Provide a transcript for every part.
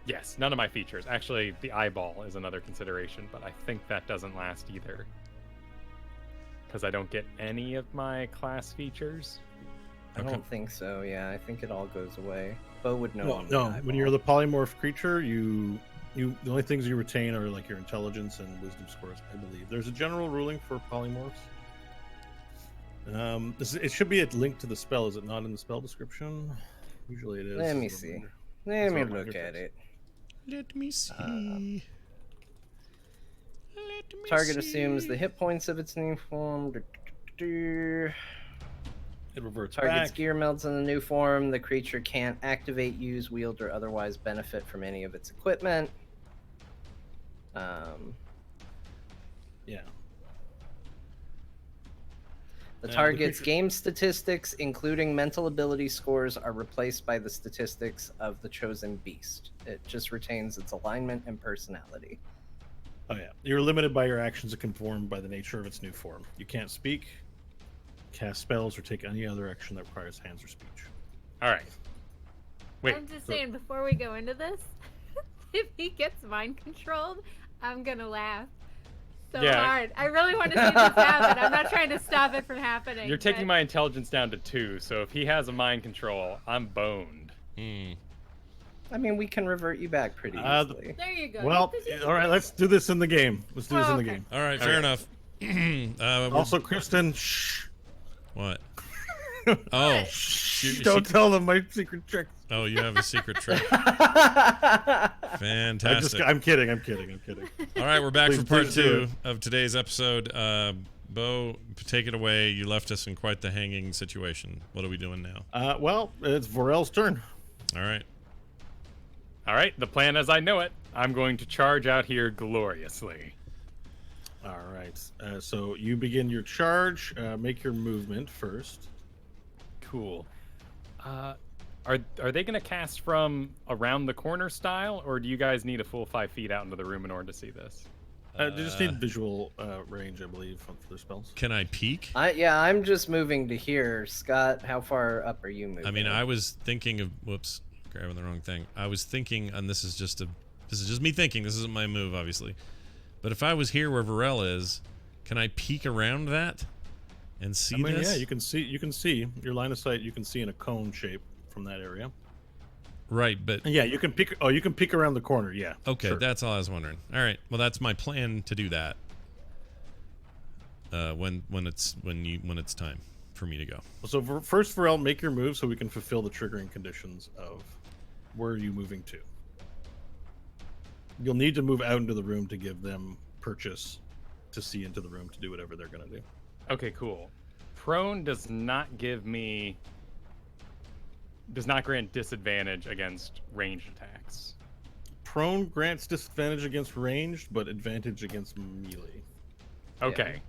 Yes, none of my features. Actually, the eyeball is another consideration, but I think that doesn't last either. Because I don't get any of my class features. I don't think so. Yeah, I think it all goes away. Bo would know. on the No. eyeball. When you're the polymorph creature, you the only things you retain are like your intelligence and wisdom scores, I believe. There's a general ruling for polymorphs. It should be a link to the spell. Is it not in the spell description? Usually it is. Let me see. Let me look at it. Let me see. Target assumes the hit points of its new form. It reverts Target's back. gear melts in the new form. The creature can't activate, use, wield, or otherwise benefit from any of its equipment. Yeah. The The target's creature- game statistics, including mental ability scores, are replaced by the statistics of the chosen beast. It just retains its alignment and personality. Oh yeah. You're limited by your actions that conform by the nature of its new form. You can't speak, cast spells, or take any other action that requires hands or speech. All right. Wait. I'm just saying, before we go into this, if he gets mind controlled, I'm gonna laugh so Yeah. hard. I really want to see this happen. I'm not trying to stop it from happening. You're taking but- my intelligence down to 2, so if he has a mind control, I'm boned. I mean, we can revert you back pretty easily. There you go. Well, all right. Let's do this in the game. Let's do this in the okay. game. All right, fair enough. Also, Kristen, shh. What? Oh, Don't tell them my secret trick. Oh, you have a secret trick. Fantastic. I'm kidding. I'm kidding. All right, we're back Please- for part please do 2 it. of today's episode. Bo, take it away. You left us in quite the hanging situation. What are we doing now? Well, it's Vorel's turn. All right. All right, the plan as I know it. I'm going to charge out here gloriously. All right. So you begin your charge. Make your movement first. Cool. Are they going to cast from around the corner style, or do you guys need a full 5 feet out into the room in order to see this? They just need visual range, I believe, for their spells. Can I peek? Yeah, I'm just moving to here. Scott, how far up are you moving? I mean, I was thinking of whoops, grabbing the wrong thing. I was thinking, and this is just me thinking. This isn't my move, obviously. But if I was here where Vorel is, can I peek around that and see this? Yeah, you can see your line of sight. You can see in a cone shape from that area. Right, but And yeah, you can peek. Oh, you can peek around the corner. Yeah. okay, sure. that's all I was wondering. All right, well, that's my plan to do that. When it's time for me to go. So first, Vorel, make your move so we can fulfill the triggering conditions of where are you moving to. You'll need to move out into the room to give them purchase to see into the room to do whatever they're going to do. Okay, cool. Prone does not grant disadvantage against ranged attacks. Prone grants disadvantage against ranged, but advantage against melee. Okay.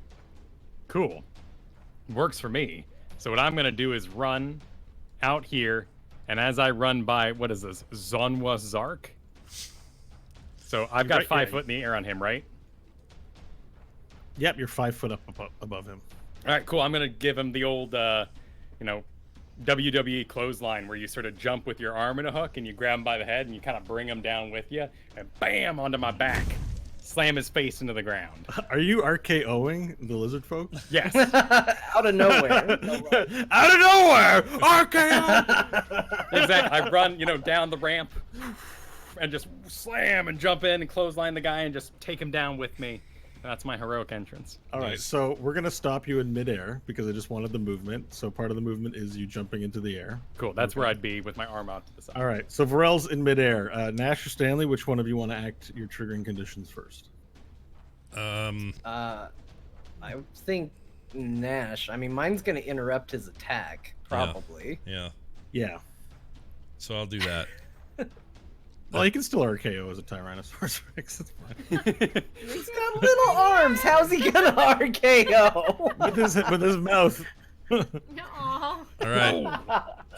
Cool. Works for me. So what I'm going to do is run out here, and as I run by, what is this? Zonwa Zark? So I've got Right, 5 yeah. foot in the air on him, right? Yep, you're 5 foot up above him. All right, cool. I'm going to give him the old, WWE clothesline where you sort of jump with your arm in a hook and you grab him by the head and you kind of bring him down with you and bam, onto my back. Slam his face into the ground. Are you RKOing the lizard folk? Yes. Out of nowhere. Out of nowhere! RKO! Exactly. I run, down the ramp and just slam and jump in and clothesline the guy and just take him down with me. That's my heroic entrance. All right, so we're going to stop you in midair because I just wanted the movement. So part of the movement is you jumping into the air. Cool. That's where I'd be with my arm out to the side. All right, so Vorel's in midair. Nash or Stanley, which one of you want to act your triggering conditions first? I think Nash. I mean, mine's going to interrupt his attack, probably. Yeah. Yeah. So I'll do that. Well, you can still RKO as a Tyrannosaurus Rex. It's fine. He's got little arms. How's he going to RKO? with his mouth. Aw. All right.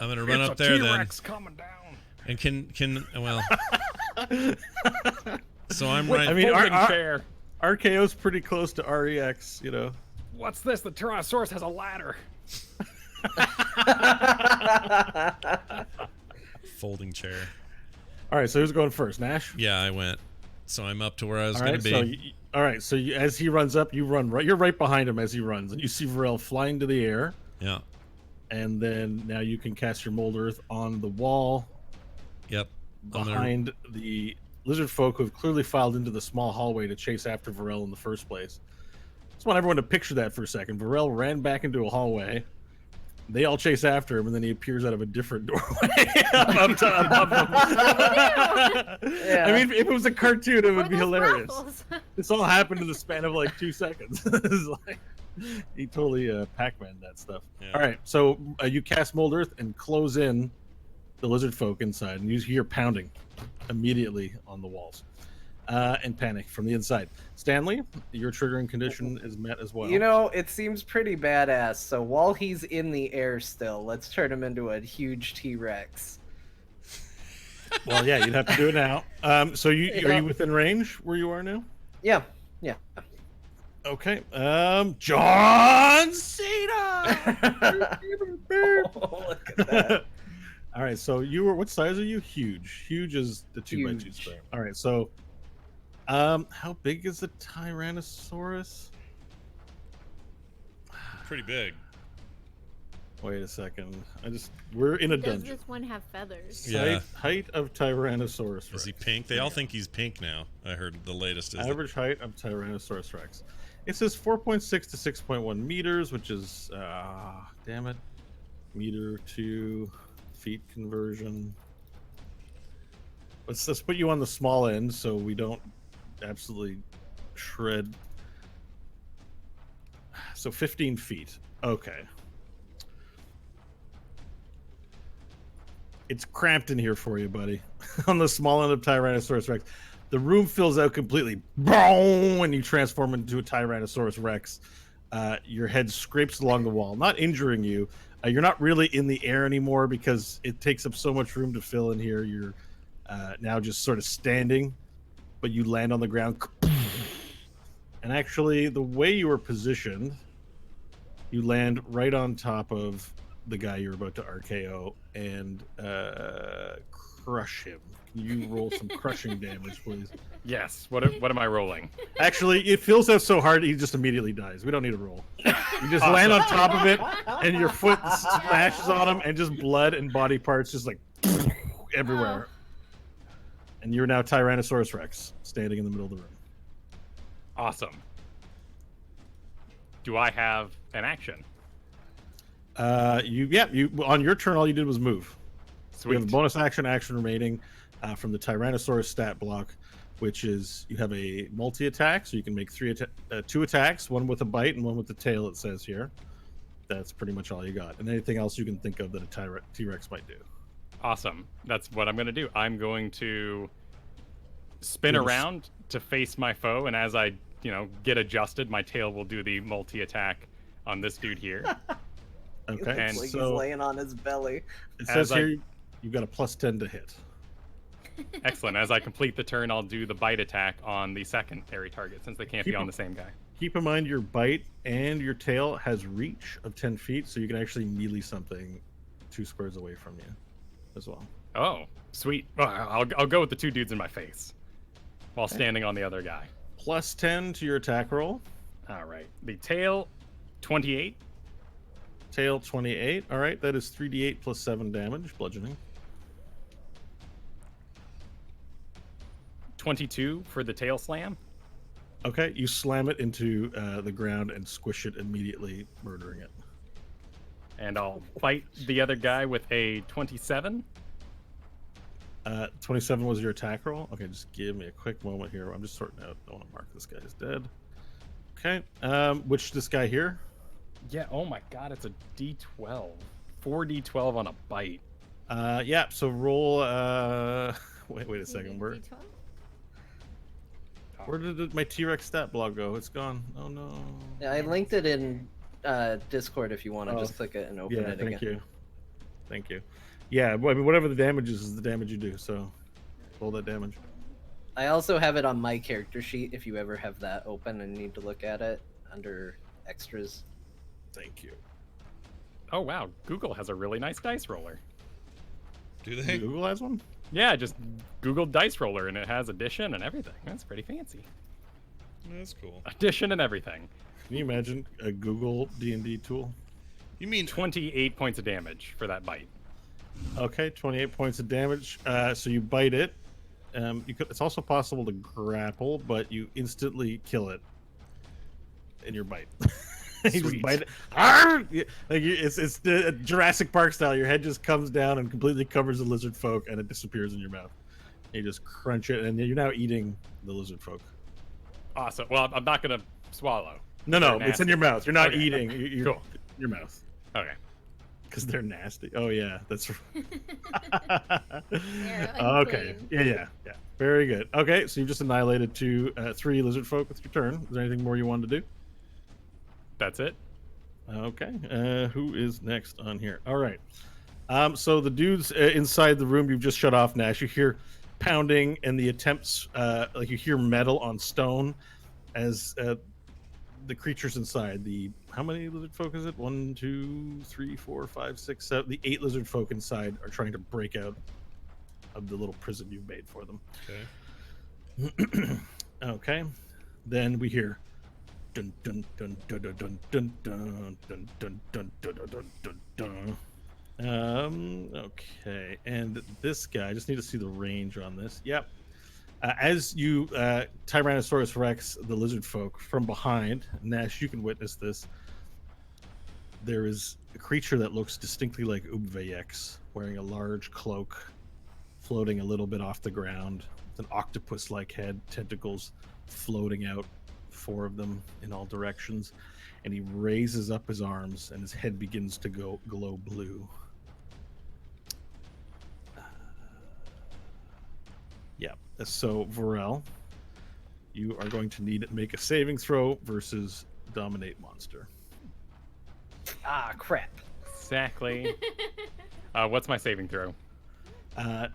I'm gonna run up there then. T-Rex coming down. And can well. So I'm right. I mean, Folding chair. RKO's pretty close to REX, What's this? The Tyrannosaurus has a ladder. folding chair. All right, so who's going first? Nash? Yeah, I went. So I'm up to where I was All going right, to be. so all right, so as he runs up, you run right. You're right behind him as he runs, and you see Varel flying to the air. Yeah. And then now you can cast your Mold Earth on the wall Yep. I'm gonna- behind the lizard folk who have clearly filed into the small hallway to chase after Varel in the first place. Just want everyone to picture that for a second. Varel ran back into a hallway. They all chase after him, and then he appears out of a different doorway up to above them. Yeah. I mean, if it was a cartoon, it would Or be those hilarious. raffles. This all happened in the span of like 2 seconds. It's like, he totally Pac-Man that stuff. Yeah. All right, so you cast Mold Earth and close in the lizard folk inside, and you hear pounding immediately on the walls and panic from the inside. Stanley, your triggering condition is met as well. You know, it seems pretty badass. So while he's in the air still, let's turn him into a huge T-Rex. Well, yeah, you'd have to do it now. So are you within range where you are now? Yeah. Okay. John Cena. Oh, look at that. All right, so you were, what size are you? Huge. Huge is the 2x2 Huge. square. All right, so how big is the Tyrannosaurus? Pretty big. Wait a second. We're in a Does dungeon. this one have feathers? Yeah. Height of Tyrannosaurus Rex. Is he pink? They all think he's pink now. I heard the latest is that- Average height of Tyrannosaurus Rex. It says 4.6 to 6.1 meters, which is damn it, meter to feet conversion. Let's put you on the small end so we don't absolutely shred. So 15 feet. Okay. It's cramped in here for you, buddy. On the small end of Tyrannosaurus Rex. The room fills out completely. Boom! When you transform into a Tyrannosaurus Rex, your head scrapes along the wall, not injuring you. You're not really in the air anymore because it takes up so much room to fill in here. You're now just sort of standing, but you land on the ground. And actually, the way you were positioned, you land right on top of the guy you're about to RKO and crush him. Can you roll some crushing damage, please? Yes. What am I rolling? Actually, it fills out so hard he just immediately dies. We don't need a roll. You just land on top of it, and your foot smashes on him, and just blood and body parts just like everywhere. And you're now Tyrannosaurus Rex, standing in the middle of the room. Awesome. Do I have an action? You on your turn, all you did was move. So we have a Sweet. bonus action remaining from the Tyrannosaurus stat block, which is you have a multi-attack, so you can make two attacks, one with a bite and one with the tail, it says here. That's pretty much all you got. And anything else you can think of that a T-Rex might do. Awesome. That's what I'm going to do. I'm going to spin around to face my foe, and as I, get adjusted, my tail will do the multi-attack on this dude here. Okay, And Like so he's laying on his belly. it says as I- here you've got a +10 to hit. Excellent. As I complete the turn, I'll do the bite attack on the secondary target, since they can't be on the same guy. Keep in mind your bite and your tail has reach of 10 feet, so you can actually melee something 2 squares away from you as well. Oh, sweet. Well, I'll go with the two dudes in my face while standing on the other guy. +10 to your attack roll. All right. The tail, 28. Tail 28. All right, that is 3d8 plus 7 damage, bludgeoning. 22 for the tail slam. Okay, you slam it into the ground and squish it immediately, murdering it. And I'll bite the other guy with a 27. 27 was your attack roll. Okay, just give me a quick moment here. I'm just sorting out. I want to mark this guy as dead. Okay, this guy here? Yeah, oh my god, it's a D12. 4D12 on a bite. Yeah. So roll. Wait a second. Where did my T-Rex stat block go? It's gone. Oh no. Yeah, I linked it in Discord if you want to Oh, just click it and open Yeah. it again. Thank you. Yeah. Well, I mean, whatever the damage is the damage you do. So roll that damage. I also have it on my character sheet if you ever have that open and need to look at it under extras. Thank you. Oh wow, Google has a really nice dice roller. Do they? Google has one. Yeah, just Google Dice Roller and it has addition and everything. That's pretty fancy. That's cool. Addition and everything. Can you imagine a Google D&D tool? You mean 28 points of damage for that bite. Okay, 28 points of damage. So you bite it. It's also possible to grapple, but you instantly kill it in your bite. You just Sweet. bite it. Arr! It's the Jurassic Park style. Your head just comes down and completely covers the lizard folk, and it disappears in your mouth. You just crunch it, and you're now eating the lizard folk. Awesome. Well, I'm not gonna swallow. No, They're it's in nasty. your mouth. You're not Okay. eating. You're Cool. your mouth. Okay. Because they're nasty. Oh yeah, that's They're okay. unclean. Yeah. Very good. Okay, so you've just annihilated 3 lizard folk with your turn. Is there anything more you wanted to do? That's it. Okay. Who is next on here? All right. So the dudes inside the room you've just shut off, Nash. You hear pounding and the attempts, like you hear metal on stone, as the creatures inside. How many lizard folk is it? 1, 2, 3, 4, 5, 6, 7. The 8 lizard folk inside are trying to break out of the little prison you've made for them. okay? Okay. Then we hear dun dun dun dun dun dun dun dun dun dun dun dun dun dun dun. Okay, and this guy, I just need to see the range on this. Yep. As you Tyrannosaurus Rex the lizard folk from behind, Nash, you can witness this. There is a creature that looks distinctly like Ubveyex, wearing a large cloak, floating a little bit off the ground, with an octopus-like head, tentacles floating out, 4 of them in all directions, and he raises up his arms, and his head begins to glow blue. Yeah. So Varel, you are going to need to make a saving throw versus Dominate Monster. Ah, crap. Exactly. What's my saving throw?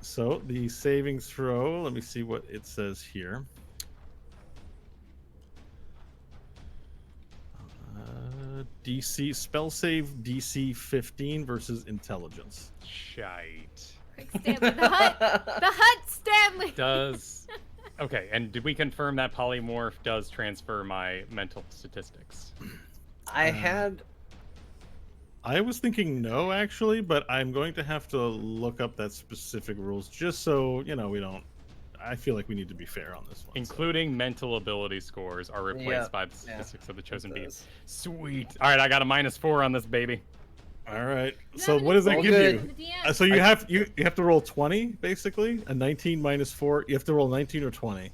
So the saving throw, let me see what it says here. DC spell save DC 15 versus intelligence. Shite. Quick, Stanley, the hut! The hut, Stanley! Does okay? And did we confirm that polymorph does transfer my mental statistics? I was thinking no, actually, but I'm going to have to look up that specific rules just so we don't. I feel like we need to be fair on this one. Including mental ability scores are replaced Yeah, by the yeah, statistics of the chosen it beast. does. Sweet. All right, I got a -4 on this baby. All right. You So have what does that all give good. you? The DM. So you have to roll 20 basically. A 19 minus 4. You have to roll 19 or 20.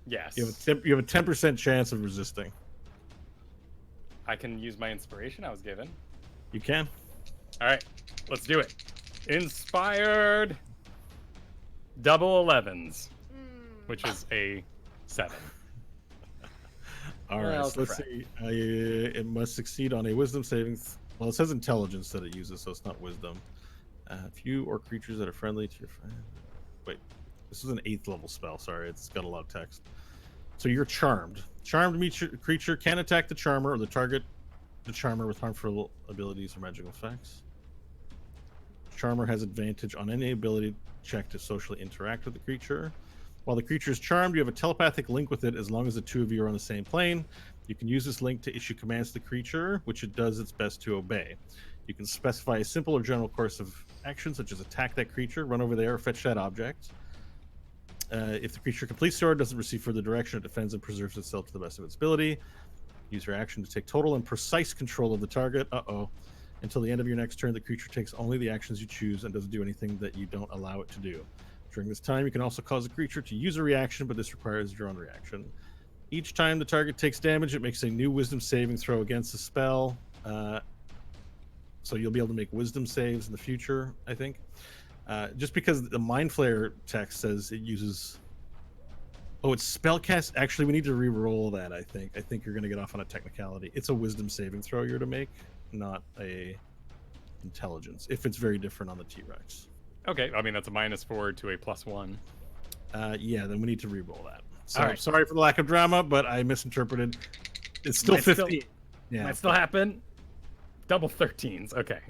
Yes. You have a 10% chance of resisting. I can use my inspiration I was given. You can. All right, let's do it. Inspired. Double 11s, which is a 7. All right. Well, So let's crap. see. It must succeed on a wisdom saving. Well, it says intelligence that it uses, so it's not wisdom. If you or creatures that are friendly to your friend. Wait, this is an 8th level spell. Sorry, it's got a lot of text. So you're charmed. Charmed creature can attack the charmer or the target the charmer with harmful abilities or magical effects. Charmer has advantage on any ability check to socially interact with the creature. While the creature is charmed, you have a telepathic link with it as long as the 2 of you are on the same plane. You can use this link to issue commands to the creature, which it does its best to obey. You can specify a simple or general course of action, such as attack that creature, run over there, or fetch that object. If the creature completes the order, doesn't receive further direction, it defends and preserves itself to the best of its ability. Use your action to take total and precise control of the target. Until the end of your next turn, the creature takes only the actions you choose and doesn't do anything that you don't allow it to do. During this time, you can also cause the creature to use a reaction, but this requires your own reaction. Each time the target takes damage, it makes a new wisdom saving throw against the spell. So you'll be able to make wisdom saves in the future, I think. Just because the Mind Flayer text says it uses... Oh, it's spellcast. Actually, we need to re-roll that, I think. I think you're going to get off on a technicality. It's a wisdom saving throw you're to make, not a intelligence, if it's very different on the T-Rex. Okay, I mean that's a -4 to a +1. Yeah, then we need to re-roll that. So All right. sorry for the lack of drama, but I misinterpreted. It's still Might still- 15. Yeah. Might still happen. Double 13s. Okay.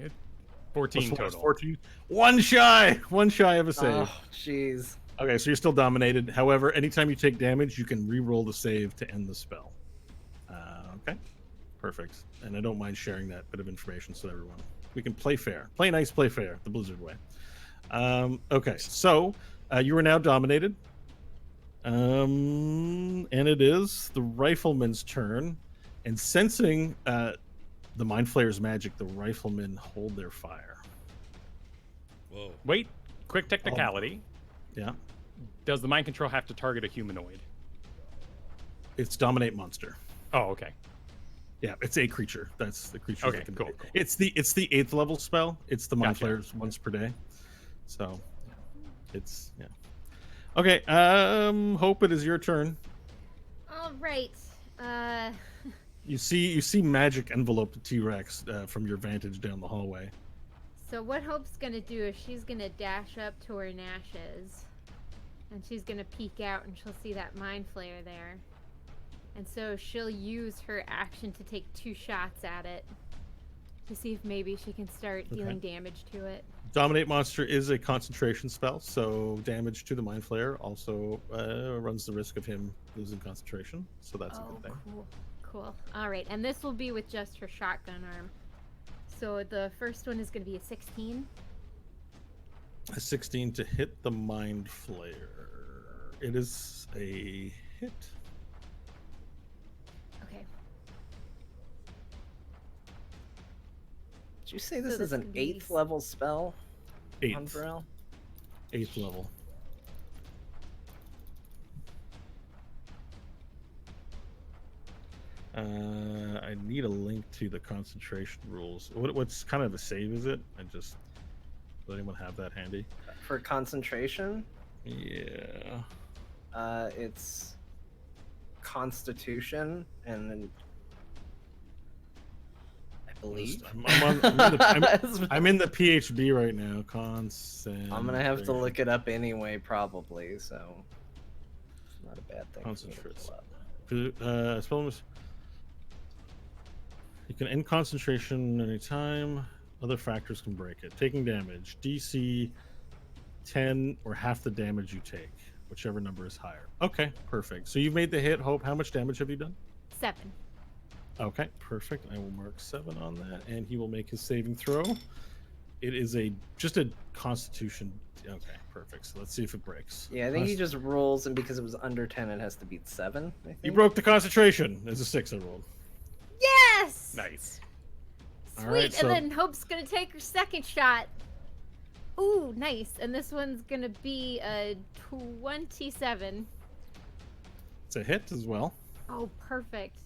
14 Plus four is total. 14. One shy of a save. Oh, jeez. Okay, so you're still dominated. However, anytime you take damage, you can re-roll the save to end the spell. Okay, perfect. And I don't mind sharing that bit of information so everyone we can play fair, play nice, play fair, the Blizzard way. Okay, so you are now dominated, and it is the Rifleman's turn. And sensing the Mind Flayer's magic, the Riflemen hold their fire. Whoa. Wait, quick technicality. Yeah, Does the mind control have to target a humanoid? it's dominate monster. Oh, okay. Yeah, it's a creature. That's the creature. Okay, that can cool, do it. cool. It's the 8th level spell. It's the Mind Gotcha. Flayers once per day. So, yeah. It's yeah. Okay, Hope, it is your turn. All right. You see magic envelope the T-Rex from your vantage down the hallway. So what Hope's gonna do is she's gonna dash up to where Nash is, and she's gonna peek out, and she'll see that Mind Flayer there. And so she'll use her action to take 2 shots at it to see if maybe she can start dealing damage to it. Dominate monster is a concentration spell, so damage to the Mind Flayer also runs the risk of him losing concentration. So that's a good thing. Cool. All right, and this will be with just her shotgun arm. So the first one is going to be a 16. A 16 to hit the Mind Flayer. It is a hit. Okay. Did you say this So is this an could be 8th level spell on 8th. Varel? 8th level. I need a link to the concentration rules. What's kind of a save is it? Does anyone have that handy? For concentration, Yeah. it's Constitution, and then I believe I'm in the PHB right now. I'm gonna have to look it up anyway, probably. So it's not a bad thing. for me to Concentration. pull up. Spell you can end concentration anytime. Other factors can break it. Taking damage. DC 10 or half the damage you take, whichever number is higher. Okay, perfect. So you've made the hit, Hope. How much damage have you done? 7. Okay, perfect. I will mark 7 on that, and he will make his saving throw. It is just a Constitution. Okay, perfect. So let's see if it breaks. Yeah, I think he just rolls, and because it was under 10, it has to beat 7. I think. You broke the concentration. It's a 6 I rolled. Yes! Nice. Sweet, All right, so- and then Hope's going to take her second shot. Ooh, nice. And this one's going to be a 27. It's a hit as well. Oh, perfect.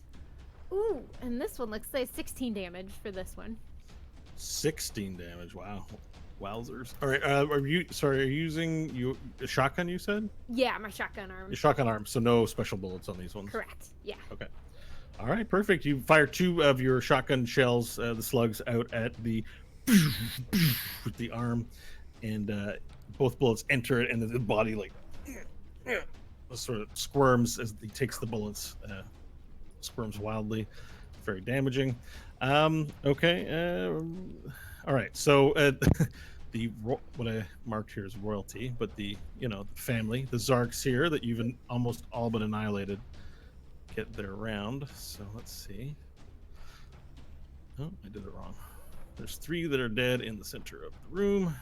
Ooh, and this one looks like 16 damage for this one. 16 damage. Wow. Wowzers. All right. Are you using a shotgun? You said Yeah, my shotgun arm. your shotgun arm, so no special bullets on these ones. Correct. Yeah. Okay. All right. Perfect. You fire 2 of your shotgun shells, the slugs, out at the with the arm, and both bullets enter it, and the body like sort of squirms as he takes the bullets. Squirms wildly. Very damaging. Okay. All right. So what I marked here is royalty, but the family, the Zarks here that you've almost all but annihilated, get their round. So let's see. Oh, I did it wrong. There's 3 that are dead in the center of the room.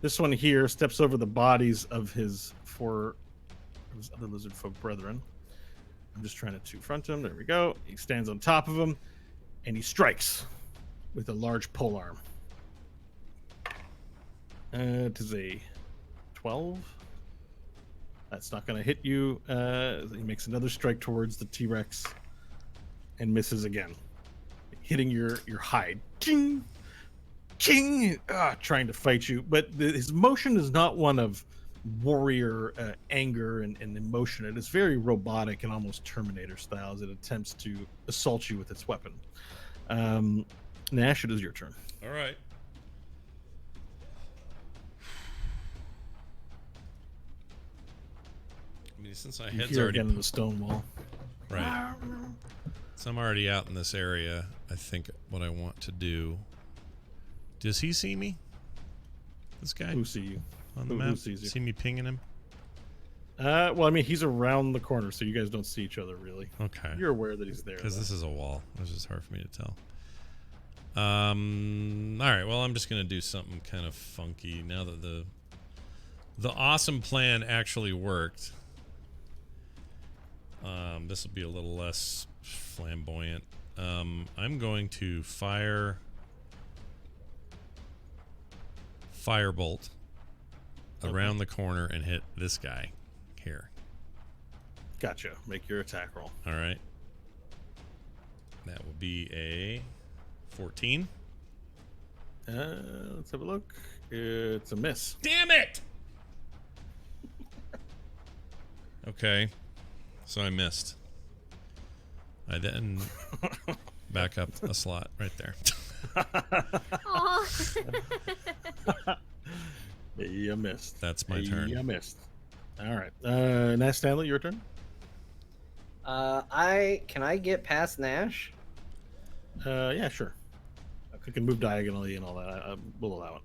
This one here steps over the bodies of his 4 of his other lizard folk brethren. I'm just trying to two-front him. There we go. He stands on top of him, and he strikes with a large pole arm. It is a 12. That's not going to hit you. He makes another strike towards the T-Rex and misses again, hitting your hide. Ching! Ching! Trying to fight you. But his motion is not one of warrior anger and emotion. It is very robotic and almost Terminator style as it attempts to assault you with its weapon. Nash, it is your turn. All right. I mean, since my You head's hear already again in the stone wall. right, so I'm already out in this area. I think what I want to do Does he see me? This guy Who see you? on the who map? sees you? See me pinging him? Well, I mean, he's around the corner, so you guys don't see each other really. Okay. You're aware that he's there. Because though. this is a wall. It's just hard for me to tell. All right. Well, I'm just gonna do something kind of funky now that the awesome plan actually worked. This will be a little less flamboyant. I'm going to firebolt around the corner and hit this guy here. Gotcha. Make your attack roll. All right. That will be a 14. Let's have a look. It's a miss. Damn it! Okay. So I missed. I then back up a slot right there. Aw. You missed. That's my turn. You missed. All right. Nash Stanley, your turn. Can I get past Nash? Yeah, sure. You can move diagonally and all that. I will allow it.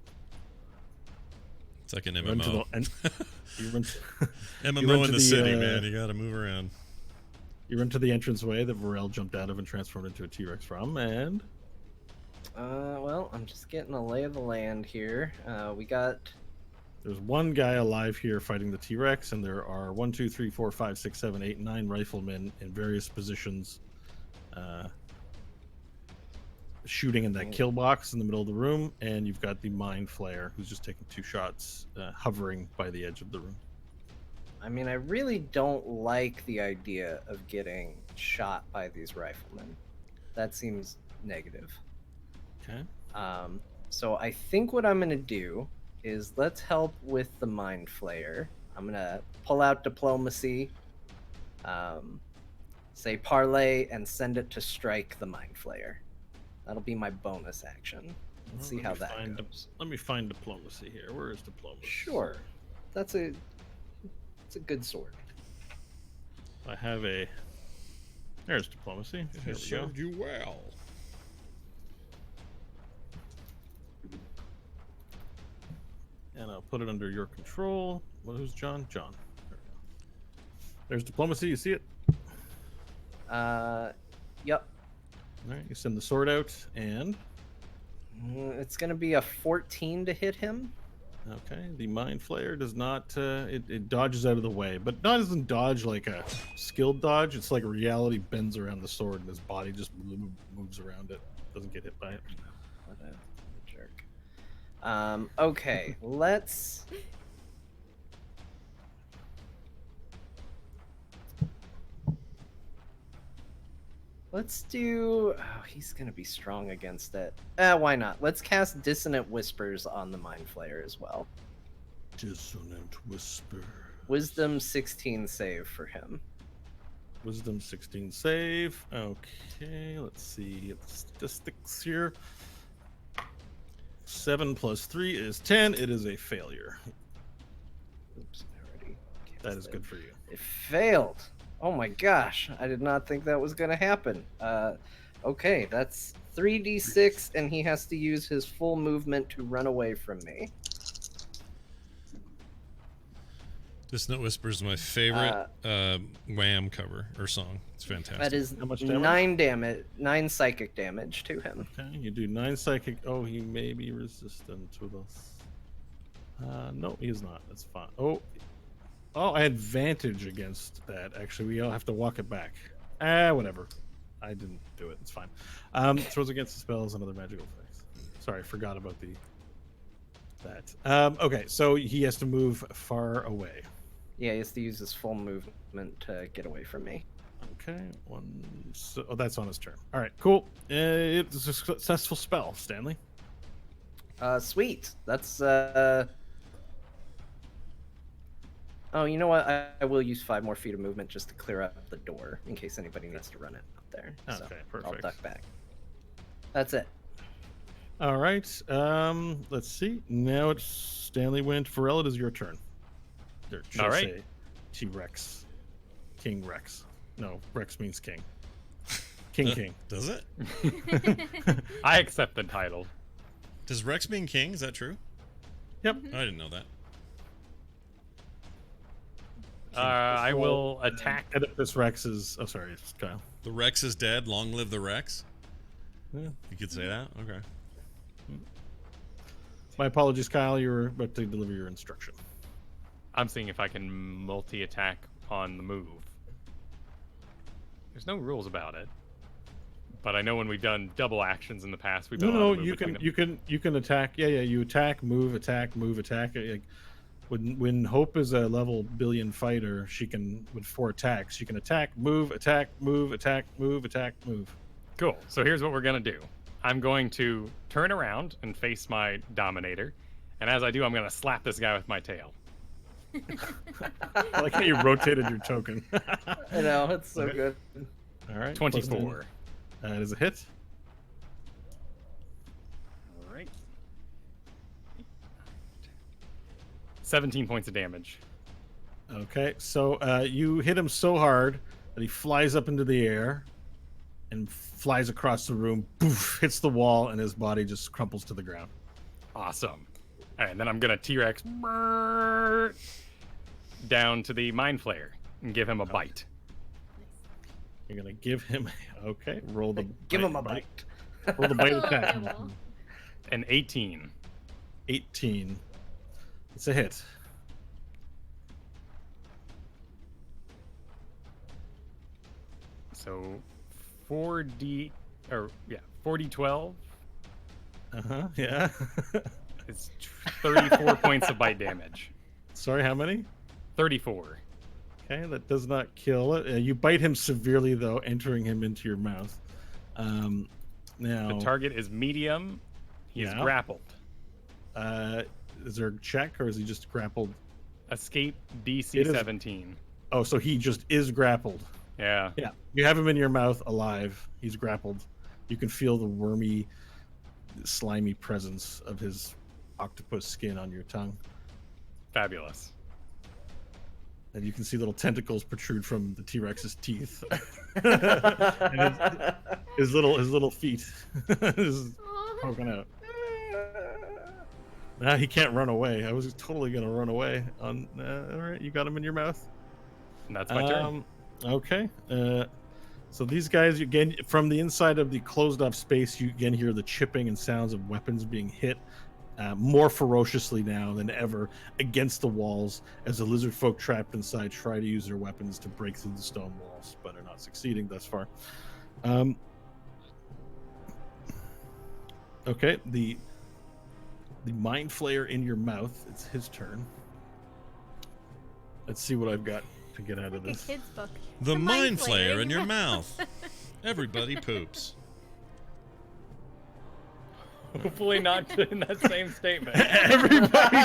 It's like an Run to MMO. you run. MMO run in to the the, city, man. You gotta move around. You run to the entranceway that Varel jumped out of and transformed into a T-Rex from, and Well, I'm just getting a lay of the land here. We got. there's one guy alive here fighting the T-Rex, and there are 1, 2, 3, 4, 5, 6, 7, 8, 9 riflemen in various positions, shooting in that kill box in the middle of the room, and you've got the Mind Flayer who's just taking 2 shots, hovering by the edge of the room. I mean, I really don't like the idea of getting shot by these riflemen. That seems negative. Okay. So I think what I'm gonna do is let's help with the Mind Flayer. I'm gonna pull out diplomacy, say parlay, and send it to strike the Mind Flayer. That'll be my bonus action. Let's see Let how me that find goes. Let me find diplomacy here. Where is diplomacy? Sure, it's a good sword. I have a. There's diplomacy. Here we go. you well. And I'll put it under your control. Who's John? John. There we go. There's diplomacy. You see it? Yep. All right. You send the sword out, and It's gonna be a 14 to hit him. okay, the Mind Flayer does not. It dodges out of the way, but doesn't dodge like a skilled dodge. It's like reality bends around the sword, and his body just moves around it. Doesn't get hit by it. What a jerk. Okay, let's. Let's do. Oh, he's gonna be strong against it. Why not? Let's cast Dissonant Whispers on the Mind Flayer as well. Dissonant Whisper. Wisdom 16 save for him. Wisdom 16 save. Okay, let's see the statistics here. 7 plus 3 is 10. It is a failure. Oops, I already cast That is it. good for you. It failed. Oh my gosh, I did not think that was gonna happen. Okay, that's 3d6, and he has to use his full movement to run away from me. Dissonant Whisper is my favorite Wham cover or song. It's fantastic. That is How much damage? 9 psychic damage to him. Okay, you do 9 psychic. Oh, he may be resistant to this. No, he is not. That's fine. Oh, I had advantage against that. Actually, we all have to walk it back. Whatever. I didn't do it. It's fine. Throws against the spells and other magical effects. Sorry, I forgot about that. Okay, so he has to move far away. Yeah, he has to use his full movement to get away from me. Okay, that's on his turn. All right, cool. It's a successful spell, Stanley. Sweet. That's Oh, you know what? I will use 5 more feet of movement just to clear up the door in case anybody needs to run it up there. So Okay, I'll perfect. duck back. That's it. All right. Let's see. Now it's Stanley went. Pharrell, it is your turn. All right. T-Rex. King Rex. No, Rex means king. King. Does it? I accept the title. Does Rex mean king? Is that true? Yep. I didn't know that. I will attack. Oedipus Rex is. Oh, sorry, it's Kyle. The Rex is dead. Long live the Rex. Yeah. You could say that. Okay. My apologies, Kyle. You were about to deliver your instruction. I'm seeing if I can multi-attack on the move. There's no rules about it, but I know when we've done double actions in the past, we've done a lot No, of move between them. you can attack. Yeah, you attack, move, attack, move, attack. Like, when Hope is a level billion fighter, she can with 4 attacks. She can attack, move, attack, move, attack, move, attack, move. Cool. So here's what we're gonna do. I'm going to turn around and face my Dominator, and as I do, I'm gonna slap this guy with my tail. I like how you rotated your token. I know, it's so Okay. good. All right. 24. That is a hit. All right. 17 points of damage. Okay, so you hit him so hard that he flies up into the air and flies across the room, poof, hits the wall, and his body just crumples to the ground. Awesome. All right, and then I'm gonna T-Rex down to the Mind Flayer and give him a bite. You're gonna give him. Okay, roll the. Give him a bite. Roll the bite Oh, attack. devil. An 18. 18. It's a hit. So 4D, or yeah, 4D12 Yeah. is 34 points of bite damage. Sorry, how many? 34. Okay, that does not kill it. You bite him severely, though, entering him into your mouth. Now, The target is medium. He is Yeah. grappled. is there a check, or is he just grappled? Escape DC It is- 17. Oh, so he just is grappled. Yeah. Yeah, you have him in your mouth alive. He's grappled. You can feel the wormy, slimy presence of his octopus skin on your tongue. Fabulous. And you can see little tentacles protrude from the T-Rex's teeth. And his little feet is Aw. poking out. Nah, he can't run away. I was totally gonna run away. All right, you got him in your mouth. And that's my turn. Okay. So these guys, again, from the inside of the closed-off space, you again hear the chipping and sounds of weapons being hit more ferociously now than ever against the walls as the lizard folk trapped inside try to use their weapons to break through the stone walls, but are not succeeding thus far. Okay, the Mind Flayer in your mouth. It's his turn. Let's see what I've got to get out of Like a this. kid's book. The The Mind Mind Flayer Flayer in your mouth. Everybody poops. Hopefully not in that same statement. Everybody,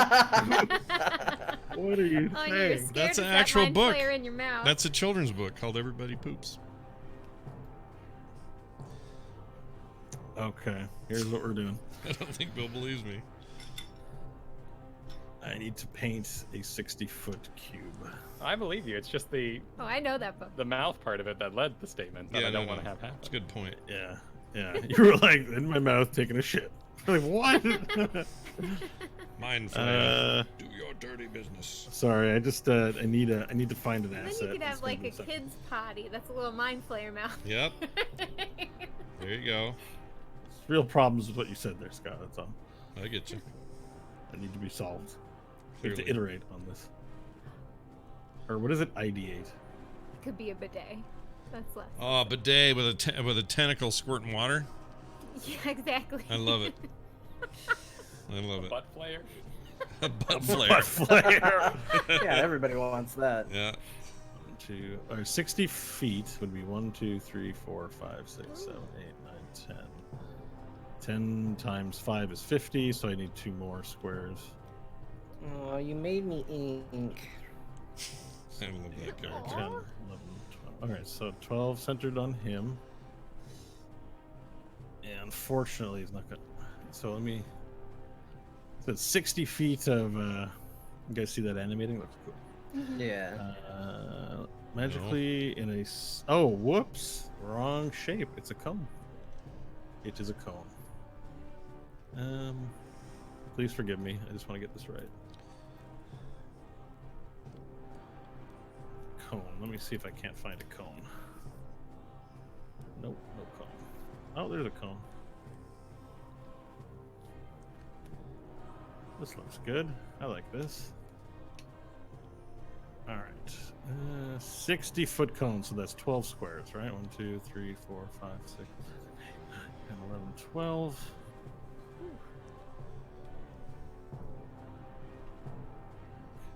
what are you Oh, and you're saying? scared That's of an that actual Mind book. Flayer in your mouth. That's a children's book called Everybody Poops. Okay, here's what we're doing. I don't think Bill believes me. I need to paint a 60-foot cube. I believe you. It's just the Oh, I know that book. mouth part of it that led the statement that I don't want to have That's a happen. good point. Yeah, yeah. You were like in my mouth taking a shit. Like what? Mind Flayer. uh, Do your dirty business. sorry. I just I need to find an And then asset. you could that's have gonna like be a something. kid's potty. That's a little Mind Flayer mouth. Yep. There you go. Real problems with what you said there, Scott. That's all. I get you. That need to be solved. We have to Clearly. iterate on this. Or what is it? Ideate. It could be a bidet. That's less. Oh, bidet with a tentacle squirting water. Yeah, exactly. I love it. I love it. Butt flayer. A butt Butt flare. flare. Yeah, everybody wants that. Yeah. 60 feet would be 1, 2, 3, 4, 5, 6, 7, 8, 9, 10. 10 times 5 is 50, so I need 2 more squares. Oh, you made me ink. I love that 10, character. 11, 12. Alright, so 12 centered on him. And unfortunately, he's not gonna. So let me. So it's 60 feet of. You guys see that animating? Looks cool. Yeah. Magically in a. Oh, whoops! Wrong shape. It's a cone. It is a cone. Please forgive me. I just want to get this right. Cone. Let me see if I can't find a cone. Nope, no cone. Oh, there's a cone. This looks good. I like this. All right. 60-foot cone, so that's 12 squares, right? 1, 2, 3, 4, 5, 6, 7, 8, 9, 10, 11, 12.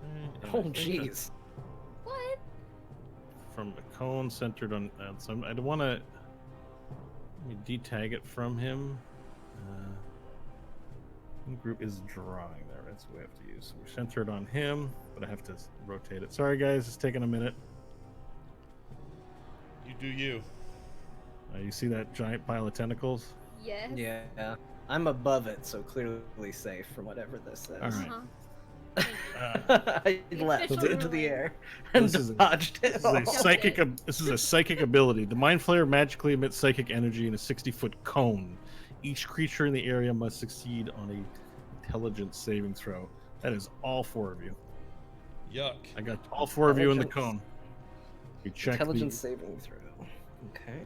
Okay, and I Oh, think jeez. What? from the cone centered on some. I don't want to. Let me detag it from him. Group is drawing there. That's what we have to use. So we're centered on him, but I have to rotate it. Sorry, guys, it's taking a minute. You do you. You see that giant pile of tentacles? Yes. Yeah. I'm above it, so clearly safe from whatever this is. All right. Uh-huh. I The leapt official into the ruling. air and This is a- dodged it. This is a off. psychic. This is a psychic ability. The Mind Flayer magically emits psychic energy in a 60-foot cone. Each creature in the area must succeed on a intelligence saving throw. That is all 4 of you. Yuck. I got all 4 of you in the Intelligence. cone. You check the Intelligence saving throw. Okay.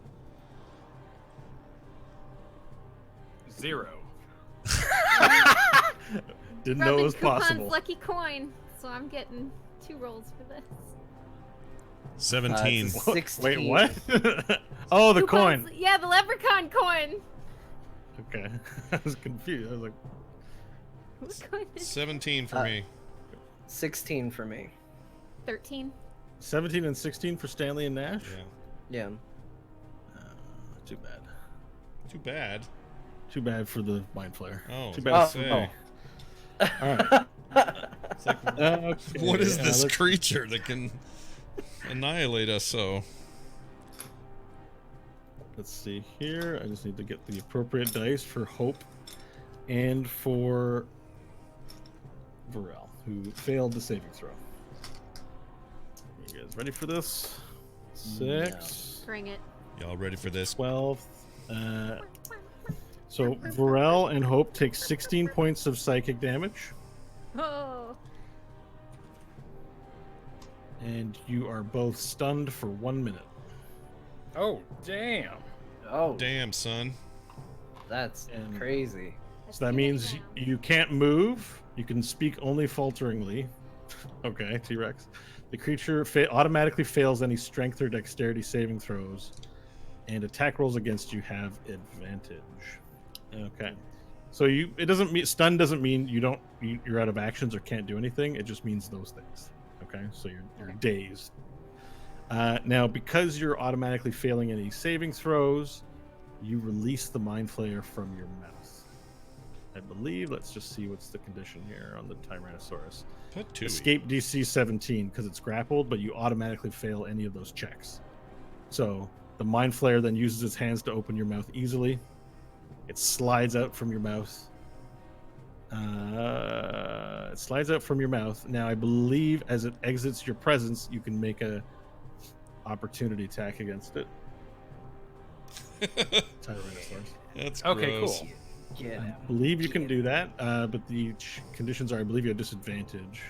0. Didn't know it Rubbing was Coupon's possible. lucky coin, so I'm getting 2 rolls for this. 17. It's a 16. Wait, what? Oh, the Coupon's- coin. Yeah, the leprechaun coin. Okay, I was confused. I was like, What coin is 17 for Uh, me. 16 for me. 13? 17 and 16 for Stanley and Nash. Yeah. Yeah. Too bad. Too bad. Too bad for the Mind Flayer. Oh, Too I bad. was Oh, gonna say. All right. It's like, Okay, what is yeah, this let's- creature that can annihilate us so? Let's see here. I just need to get the appropriate dice for Hope and for Varel, who failed the saving throw. You guys ready for this? 6, Bring it. Y'all ready for this? 12. So Varel and Hope take 16 points of psychic damage, Oh. and you are both stunned for 1 minute. Oh, damn. Oh, Damn, son. that's And- crazy. So that means you can't move. You can speak only falteringly. Okay, T-Rex. The creature automatically fails any strength or dexterity saving throws, and attack rolls against you have advantage. Okay. So it doesn't mean stun doesn't mean you're out of actions or can't do anything. It just means those things. Okay, so you're Okay. dazed. Now, because you're automatically failing any saving throws, you release the Mind Flayer from your mouth. I believe. Let's just see what's the condition here on the Tyrannosaurus. Put 2. Escape DC 17 because it's grappled, but you automatically fail any of those checks. So the Mind Flayer then uses its hands to open your mouth easily. It slides out from your mouth. It slides out from your mouth. Now, I believe as it exits your presence, you can make a opportunity attack against it. Tyrannosaurus. That's Okay, gross. cool. Get I out. believe you can do that, but the conditions are, I believe, you have disadvantage.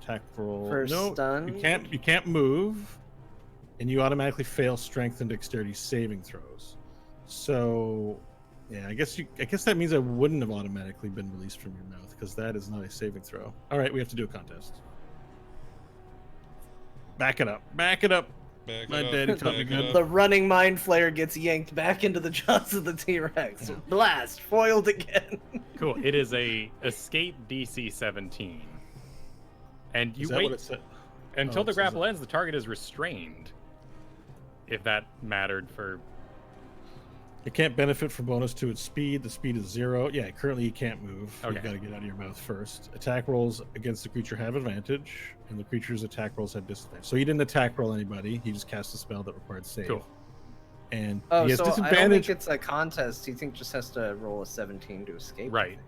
Attack roll. For no, stun? You can't move, and you automatically fail strength and dexterity saving throws. So, yeah, I guess that means I wouldn't have automatically been released from your mouth because that is not a saving throw. All right, we have to do a contest. Back it up. Back it up. Back My it up, daddy taught me back good. it The up. running Mind Flayer gets yanked back into the jaws of the T-Rex. Blast! Foiled again. Cool. It is a escape DC 17. And you Is that what wait it said? until it the says grapple ends, the target is restrained. If that mattered for It can't benefit from bonus to its speed. The speed is 0. Yeah, currently you can't move. Okay. You've got to get out of your mouth first. Attack rolls against the creature have advantage, and the creature's attack rolls have disadvantage. So he didn't attack roll anybody. He just cast a spell that required save. Cool. And Oh, he has so I don't disadvantage. think it's a contest. You think just has to roll a 17 to escape? I Right. think.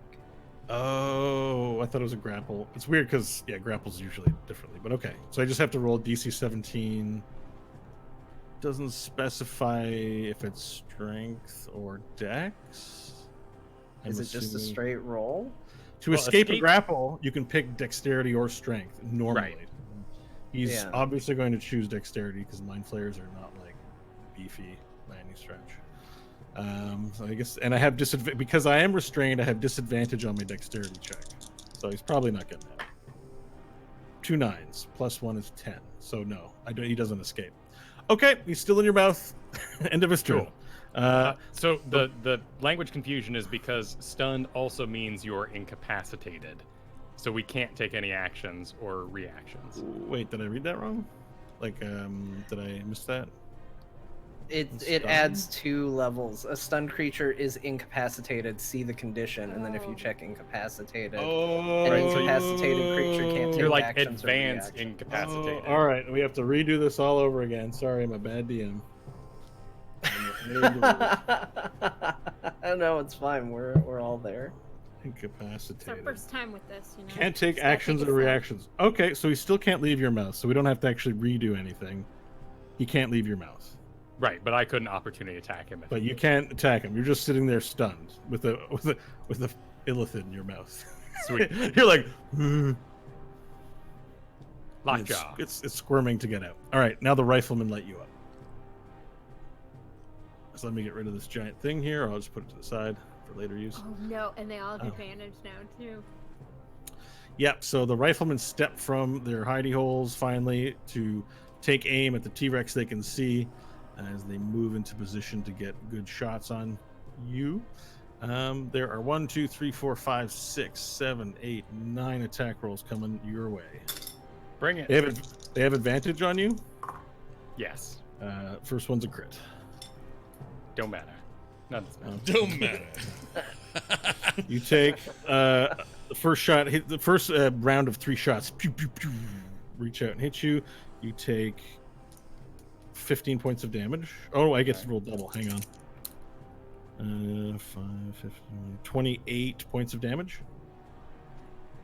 Oh, I thought it was a grapple. It's weird because, yeah, grapples usually differently, but okay. So I just have to roll DC 17 doesn't specify if it's strength or dex. I'm Is it just a assuming- straight roll? To Well, escape a escape- grapple, you can pick dexterity or strength normally. Right. He's Yeah. obviously going to choose dexterity because mind flayers are not like beefy by any stretch. So I guess, and I have disadvantage because I am restrained. I have disadvantage on my dexterity check, so he's probably not getting that. 2 9s plus 1 is 10. So no, he doesn't escape. Okay, he's still in your mouth. End of his turn. Cool. So the language confusion is because stunned also means you're incapacitated, so we can't take any actions or reactions. Wait, did I read that wrong? Like, did I miss that? It Stunned? adds 2 levels. A stunned creature is incapacitated. See the condition, and then if you Oh. check incapacitated, Oh, an Right, so incapacitated creature can't take You're like actions or advanced reactions. incapacitated. all right, we have to redo this all over again. Sorry, I'm a bad DM. No, it's fine. We're all there. It's our Incapacitated. first time with this, you know. Can't take Just gotta actions take or a step. reactions. Okay, so he still can't leave your mouth, so we don't have to actually redo anything. He can't leave your mouth, Right, but I couldn't opportunity attack him. but you can't attack him. You're just sitting there stunned with a illithid in your mouth. Sweet. You're like, Lockjaw. it's squirming to get out. All right, now the rifleman let you up. So let me get rid of this giant thing here. I'll just put it to the side for later use. Oh no, and they all have Oh. advantage now too. Yep, so the riflemen step from their hidey holes finally to take aim at the T-Rex they can see as they move into position to get good shots on you. There are 1, 2, 3, 4, 5, 6, 7, 8, 9 attack rolls coming your way. Bring it. They have advantage on you. Yes. First one's a crit. Don't matter. Nothing's matter. Don't matter. You take the first shot, hit the first round of 3 shots. Pew, pew, pew, reach out and hit you. You take 15 points of damage. Oh, I get to roll double. Hang on. 5, 15, 28 points of damage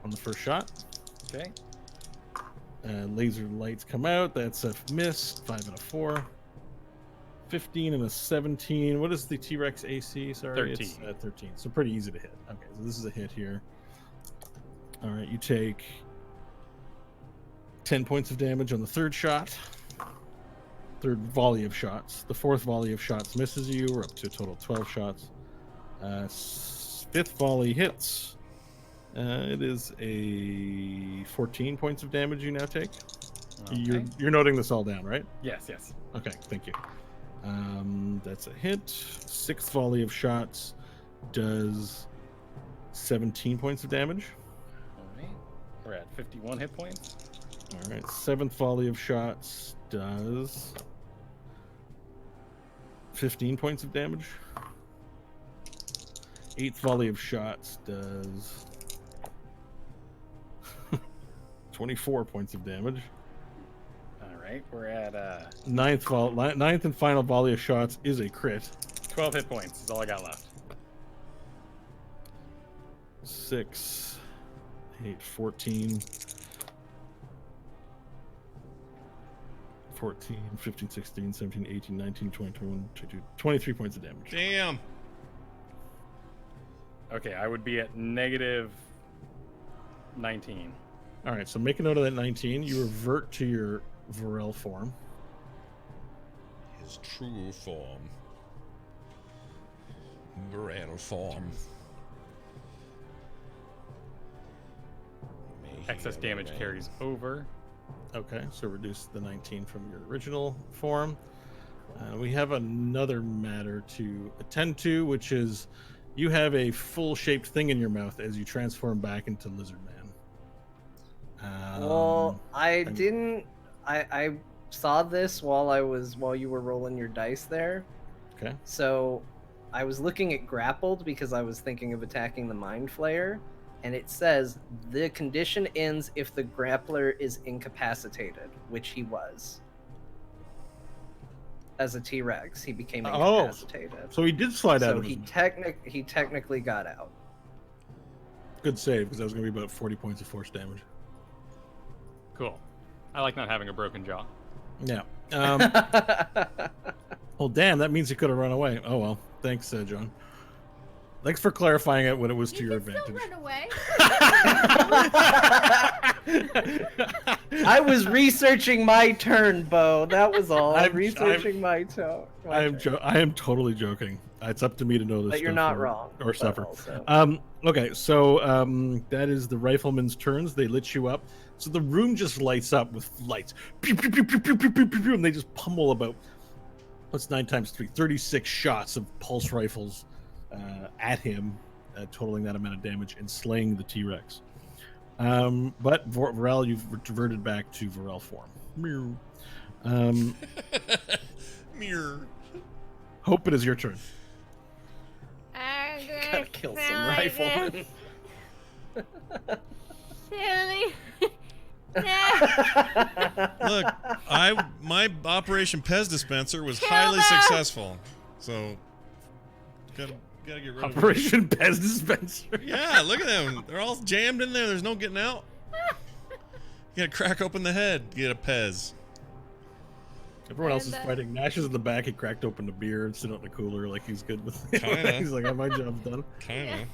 on the first shot. Okay. Laser lights come out. That's a miss. 5 and a 4. 15 and a 17. What is the T-Rex AC? Sorry, 13. It's 13. So pretty easy to hit. Okay, so this is a hit here. All right, you take 10 points of damage on the third shot. Third volley of shots. The fourth volley of shots misses you. We're up to a total of 12 shots. Fifth volley hits. It is a 14 points of damage you now take. Okay. You're noting this all down, right? Yes, yes. Okay, thank you. That's a hit. Sixth volley of shots does 17 points of damage. All right. We're at 51 hit points. All right. Seventh volley of shots does 15 points of damage. Eighth volley of shots does 24 points of damage. All right. We're at Ninth and final volley of shots is a crit. 12 hit points. Is all I got left. 6, 8, 14. 14, 15, 16, 17, 18, 19, 20, 21, 22, 23 points of damage. Damn. Okay, I would be at negative 19. All right, so make a note of that 19. You revert to your Varel form. His true form. Morale form. May he Excess ever damage reign. carries over. Okay, so reduce the 19 from your original form. We have another matter to attend to, which is you have a full-shaped thing in your mouth as you transform back into Lizard Man. Well, I I'm- didn't. I saw this while you were rolling your dice there. Okay. So I was looking at grappled because I was thinking of attacking the Mind Flayer, and it says the condition ends if the grappler is incapacitated, which he was. As a T-Rex, he became Oh, incapacitated. So he did slide out So of he his... technically got out. Good save, because that was going to be about 40 points of force damage. Cool. I like not having a broken jaw. Yeah. Well, damn, that means he could have run away. Oh well, thanks, John. Thanks for clarifying it when it was to You your can still advantage. run away. I was researching my turn, Bo. That was all. I'm I'm- researching my turn. I am totally joking. It's up to me to know this. But you're stuff not wrong. or but suffer. also- Okay, so that is the rifleman's turns. They lit you up, so the room just lights up with lights. Pew, pew, pew, pew, pew, pew, pew, pew, pew, and they just pummel about. What's 9 times 3? 36 shots of pulse rifles at him, totaling that amount of damage and slaying the T-Rex. But Varel, you've reverted back to Varel form. Meow. Mirror. Hope, it is your turn. I'm Gotta gonna kill some sound like riflemen. this. Silly. Look, my Operation Pez dispenser was Kill highly them! successful. So gotta get rid of them. Operation Pez Dispenser. Yeah, look at them. They're all jammed in there. There's no getting out. You gotta crack open the head, get a Pez. Everyone else is And, fighting. Nash is in the back. He cracked open the beer and sit out in the cooler like he's good with it. Kinda. He's like, oh, my job's done. Kinda. Yeah. A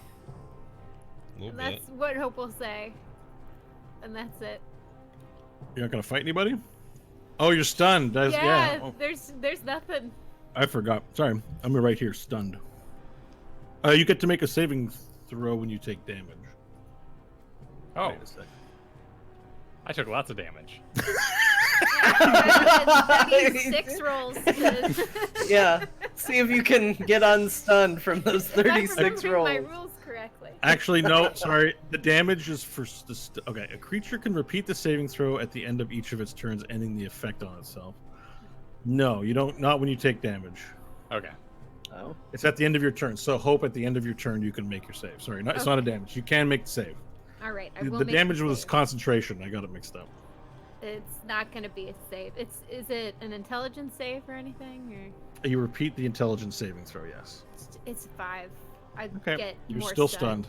little And bit. that's what Hope will say. And that's it. You're not gonna fight anybody? Oh, you're stunned. That's, Yeah, yeah. Oh, there's nothing. I forgot. Sorry. I'm right here, stunned. You get to make a saving throw when you take damage. Oh, Wait a sec. I took lots of damage. Yeah, 36 rolls. Yeah. See if you can get unstunned from those 36 rolls. My rules correctly. Actually, no. Sorry. The damage is for okay. A creature can repeat the saving throw at the end of each of its turns, ending the effect on itself. No, you don't. Not when you take damage. Okay. Oh. It's at the end of your turn. So hope at the end of your turn you can make your save. Sorry, it's not a damage. You can make the save. All right, I The, will the make damage the was save. concentration. I got it mixed up. It's not going to be a save. Is it an intelligence save or anything, or You repeat the intelligence saving throw. Yes. it's 5? I Okay. get You're more still stunned.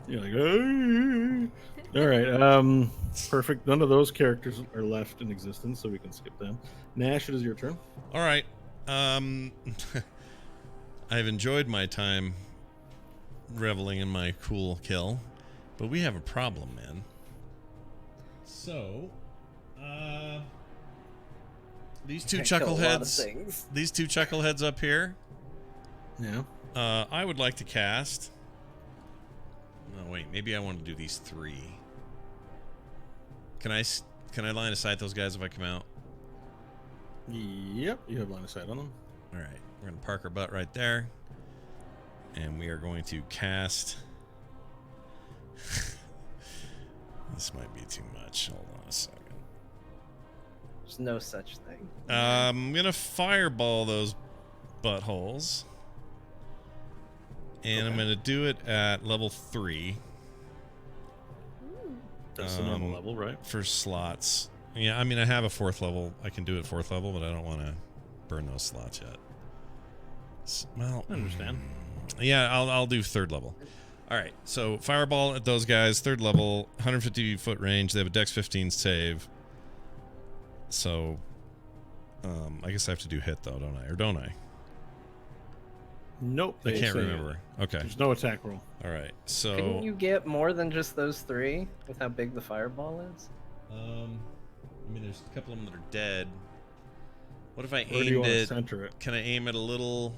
You're like, "Ah." All right. Perfect. None of those characters are left in existence, so we can skip them. Nash, it is your turn. All right. I've enjoyed my time reveling in my cool kill, but we have a problem, man. So, these two Can't kill a lot of chuckleheads, things. these two chuckleheads up here, Yeah. I would like to cast. No, wait. Maybe I want to do these 3. Can I line of sight those guys if I come out? Yep. You have line of sight on them. All right, we're gonna park our butt right there, and we are going to cast. This might be too much. Hold on a second. There's no such thing. I'm gonna fireball those buttholes, and I'm gonna do it at level 3 That's the normal level, right? for slots. Yeah, I mean I have a 4th level. I can do it 4th level, but I don't want to burn those slots yet. Well, I understand. Yeah, I'll do 3rd level. All right, so fireball at those guys, 3rd level, 150 foot range. They have a Dex 15 save. So, I guess I have to do hit though, don't I? Or don't I? Nope. I they can't say remember. Okay. There's no attack roll. All right. So, Couldn't you get more than just those 3 with how big the fireball is? I mean, there's a couple of them that are dead. What if I Where do you aimed want to it? center it? Can I aim it a little?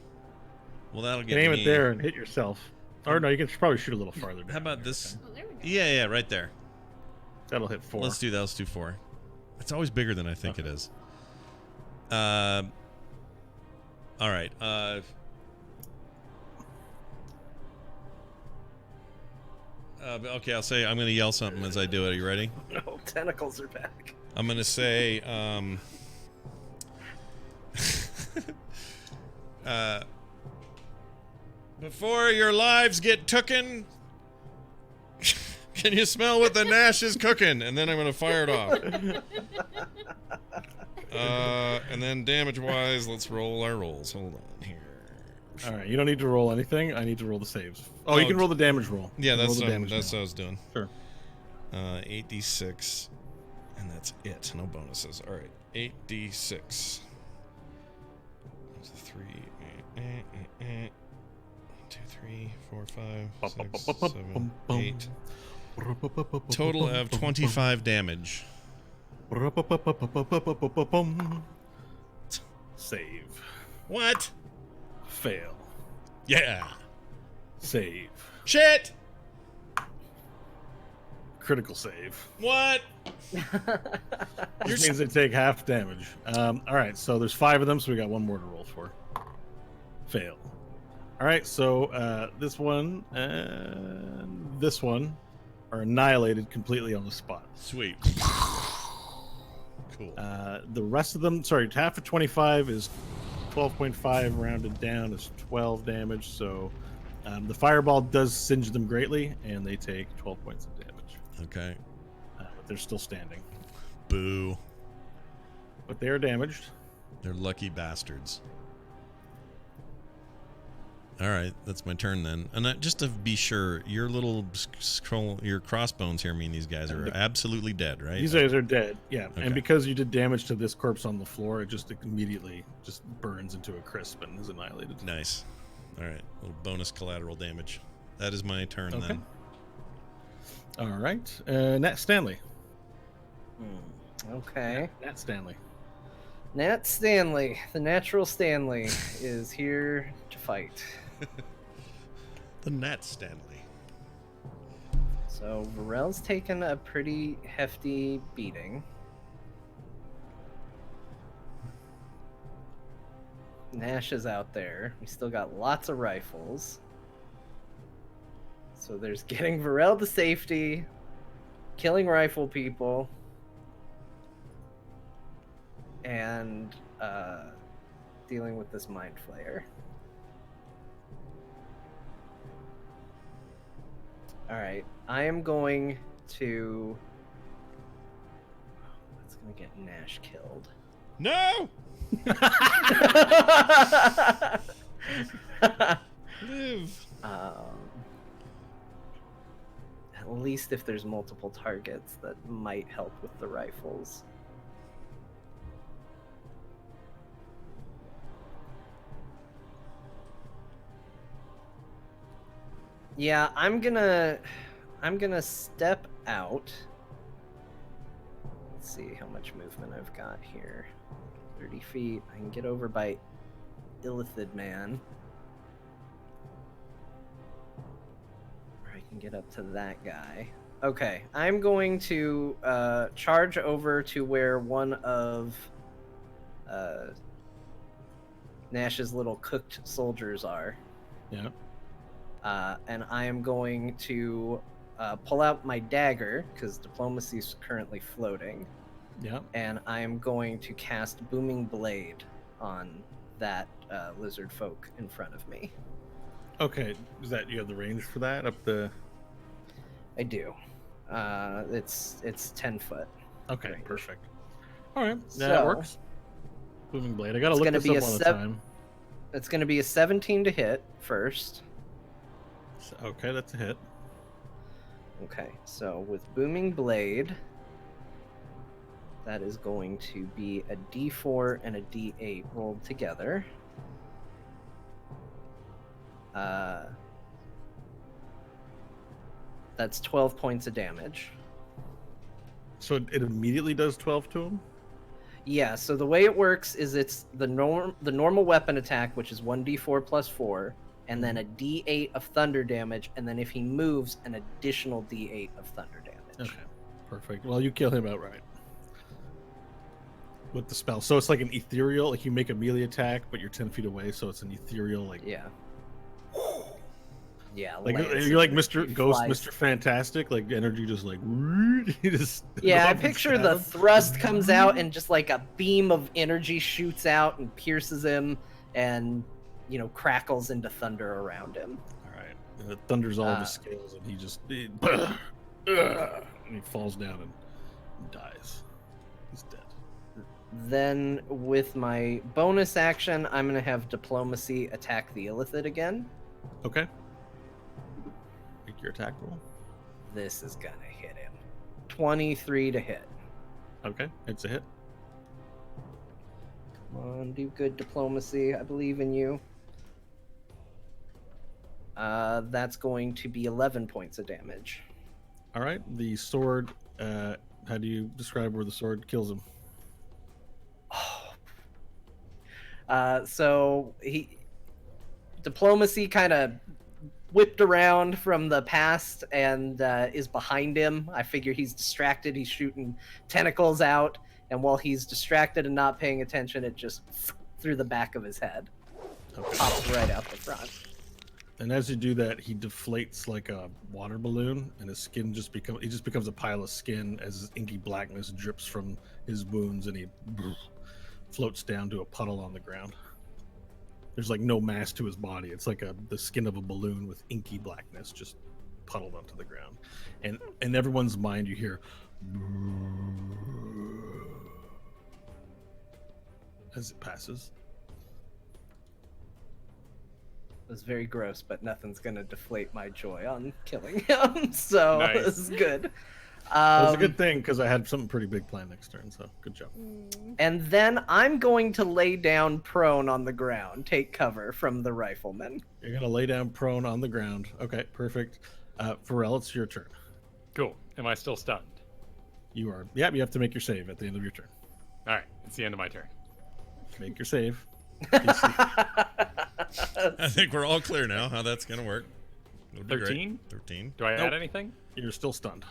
Well, that'll You get can aim me. it there and hit yourself. Or no, you can probably shoot a little farther down. How about this? Oh, there we go. Yeah, right there. That'll hit 4. Let's do that. Let's do 4. It's always bigger than I think it is. All right. Okay, I'll say I'm going to yell something as I do it. Are you ready? No, tentacles are back. I'm going to say, before your lives get tooken, can you smell what the Nash is cooking? And then I'm going to fire it off. And then damage-wise, let's roll our rolls. Hold on here. All right, you don't need to roll anything. I need to roll the saves. Oh, you can roll the damage roll. Yeah, You can that's roll the damage what I roll. was doing. Sure. 8d6. And that's it. No bonuses. All right. 8d6. That's 3. 1, 2, 3, 4, 5, 6, 7, 8. Total of 25 damage. Save. What? Fail. Yeah. Save. Shit. Critical save. What? Which means they take half damage. All right, so there's 5 of them, so we got 1 more to roll for. Fail. All right, so this one and this one are annihilated completely on the spot. Sweet. Cool. The rest of them, sorry, half of 25 is 12.5 rounded down is 12 damage. So the fireball does singe them greatly, and they take 12 points of damage. Okay. But they're still standing. Boo. But they are damaged. They're lucky bastards. All right, that's my turn then. And just to be sure, your little scroll, your crossbones here mean these guys are absolutely dead, right? These guys are dead, yeah. Okay. And because you did damage to this corpse on the floor, it just immediately just burns into a crisp and is annihilated. Nice. All right, little bonus collateral damage. That is my turn Okay. then. All right, Nat Stanley. Okay. Nat Stanley. Nat Stanley, the natural Stanley, is here to fight. The Nat Stanley. So Varel's taken a pretty hefty beating. Nash is out there. We still got lots of rifles. So there's getting Varel to safety, killing rifle people, and dealing with this mind flayer. Alright, I am going to... That's gonna get Nash killed. No! Live. At least if there's multiple targets, that might help with the rifles. Yeah, I'm gonna step out. Let's see how much movement I've got here. 30 feet. I can get over by Illithid Man. Or I can get up to that guy. Okay, I'm going to charge over to where one of Nash's little cooked soldiers are. Yeah. And I am going to pull out my dagger, because diplomacy is currently floating. Yeah. And I am going to cast Booming Blade on that lizard folk in front of me. Okay. Is that you have the range for that up the? I do. It's 10 foot. Okay. range. Perfect. All right. So, That works. Booming blade. I gotta it's look gonna this be up a all the sev- time. It's going to be a 17 to hit first. Okay, that's a hit. Okay, so with Booming Blade, that is going to be a D4 and a D8 rolled together. That's 12 points of damage. So it immediately does 12 to him. Yeah, so the way it works is it's the normal weapon attack, which is 1d4 plus 4, and then a d8 of thunder damage, and then if he moves, an additional d8 of thunder damage. Okay, perfect. Well, you kill him outright with the spell. So it's like an ethereal, like you make a melee attack, but you're 10 feet away, so it's an ethereal, like Yeah. Yeah, like lance. you're like He Mr. Ghost, flies. Mr. Fantastic, like energy just like you just Yeah, I up and picture the stab. thrust comes out and just like a beam of energy shoots out and pierces him and, crackles into thunder around him. All right, and it thunders all of his scales, and he just and he falls down and dies. He's dead. Then with my bonus action, I'm going to have Diplomacy attack the Illithid again. Okay. Make your attack roll. This is going to hit him. 23 to hit. Okay, it's a hit. Come on, do good diplomacy. I believe in you. That's going to be 11 points of damage. All right, the sword. How do you describe where the sword kills him? So diplomacy kind of whipped around from the past and is behind him. I figure he's distracted. He's shooting tentacles out, and while he's distracted and not paying attention, it just through the back of his head, Okay. pops right out the front. And as you do that, he deflates like a water balloon, and his skin just becomes a pile of skin as his inky blackness drips from his wounds, and he floats down to a puddle on the ground. There's like no mass to his body. It's like the skin of a balloon with inky blackness just puddled onto the ground. And in everyone's mind, you hear as it passes. It was very gross, but nothing's gonna deflate my joy on killing him. So Nice. this is good. That was a good thing because I had something pretty big planned next turn. So good job. And then I'm going to lay down prone on the ground, take cover from the rifleman. You're gonna lay down prone on the ground. Okay, perfect. Pharrell, it's your turn. Cool. Am I still stunned? You are. Yep, you have to make your save at the end of your turn. All right. It's the end of my turn. Make your save. I think we're all clear now how that's gonna work. Would be great. 13? 13. Do I Nope. add anything? You're still stunned.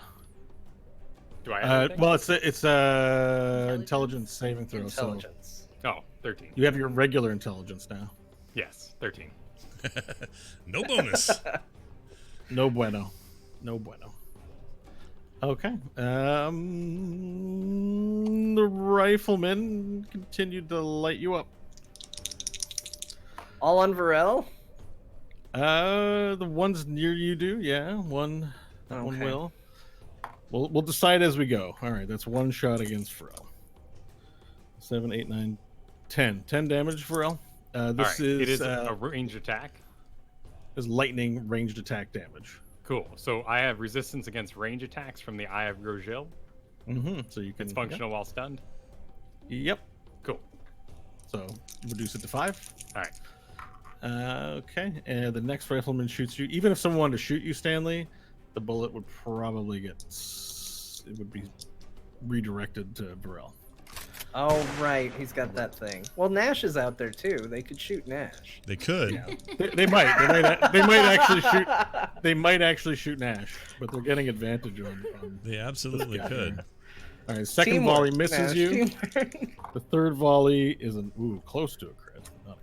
Do I add anything? Well, it's intelligence saving throw. Intelligence. Oh, 13. So you have your regular intelligence now. Yes, 13. No bonus. No bueno. No bueno. Okay. The rifleman continued to light you up. All on Varel? The ones near you do, yeah. One Okay. will. We'll decide as we go. All right, that's one shot against Pharrell. 7, 8, 9, 10. 10 damage, Pharrell. This All right. is It is a range attack. is lightning ranged attack damage. Cool. So I have resistance against range attacks from the Eye of Grogil. Mm-hmm. So you can. It's functional while stunned. Yep. Cool. So reduce it to 5. All right. Okay. And the next rifleman shoots you. Even if someone wanted to shoot you, Stanley, the bullet would probably it would be redirected to Varel. Oh, right. He's got that thing. Well, Nash is out there, too. They could shoot Nash. They could. Yeah. They might actually shoot. They might actually shoot Nash, but they're getting advantage on. They absolutely guy could. here. All right, second Teamwork, volley misses Nash, you. teamwork. The third volley is close to a crit, not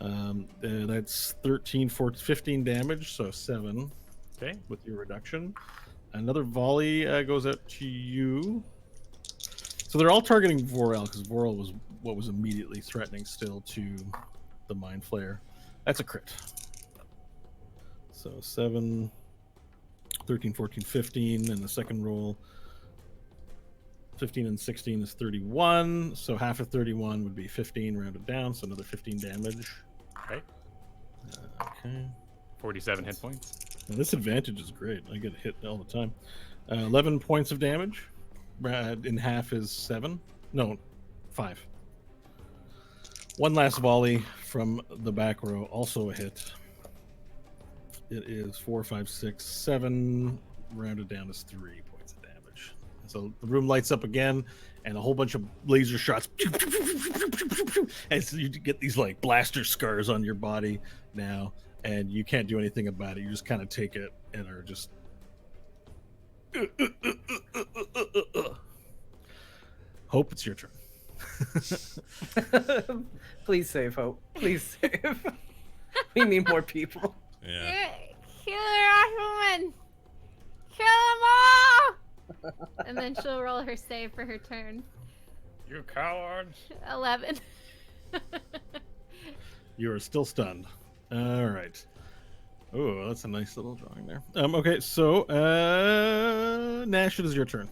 a crit. That's 13, 14, 15 damage, so 7 Okay. with your reduction. Another volley goes out to you. So they're all targeting Vorel because Vorel was what was immediately threatening still to the Mind Flayer. That's a crit. So 7, 13, 14, 15, and the second roll. 15 and 16 is 31. So half of 31 would be 15 rounded down. So another 15 damage. Okay. Okay. 47 hit points. Now, this advantage is great. I get hit all the time. 11 points of damage. In half is 7. No, 5. One last volley from the back row. Also a hit. It is 4, 5, 6, 7. Rounded down is 3 points of damage. So the room lights up again, and a whole bunch of laser shots. And so you get these like blaster scars on your body now, and you can't do anything about it. You just kind of take it and are just. Hope, it's your turn. Please save Hope. Please save. We need more people. Yeah. Kill the Rifleman! Kill them all! And then she'll roll her save for her turn. You cowards. 11. You are still stunned. All right. Oh, that's a nice little drawing there. Okay, so Nash, it is your turn.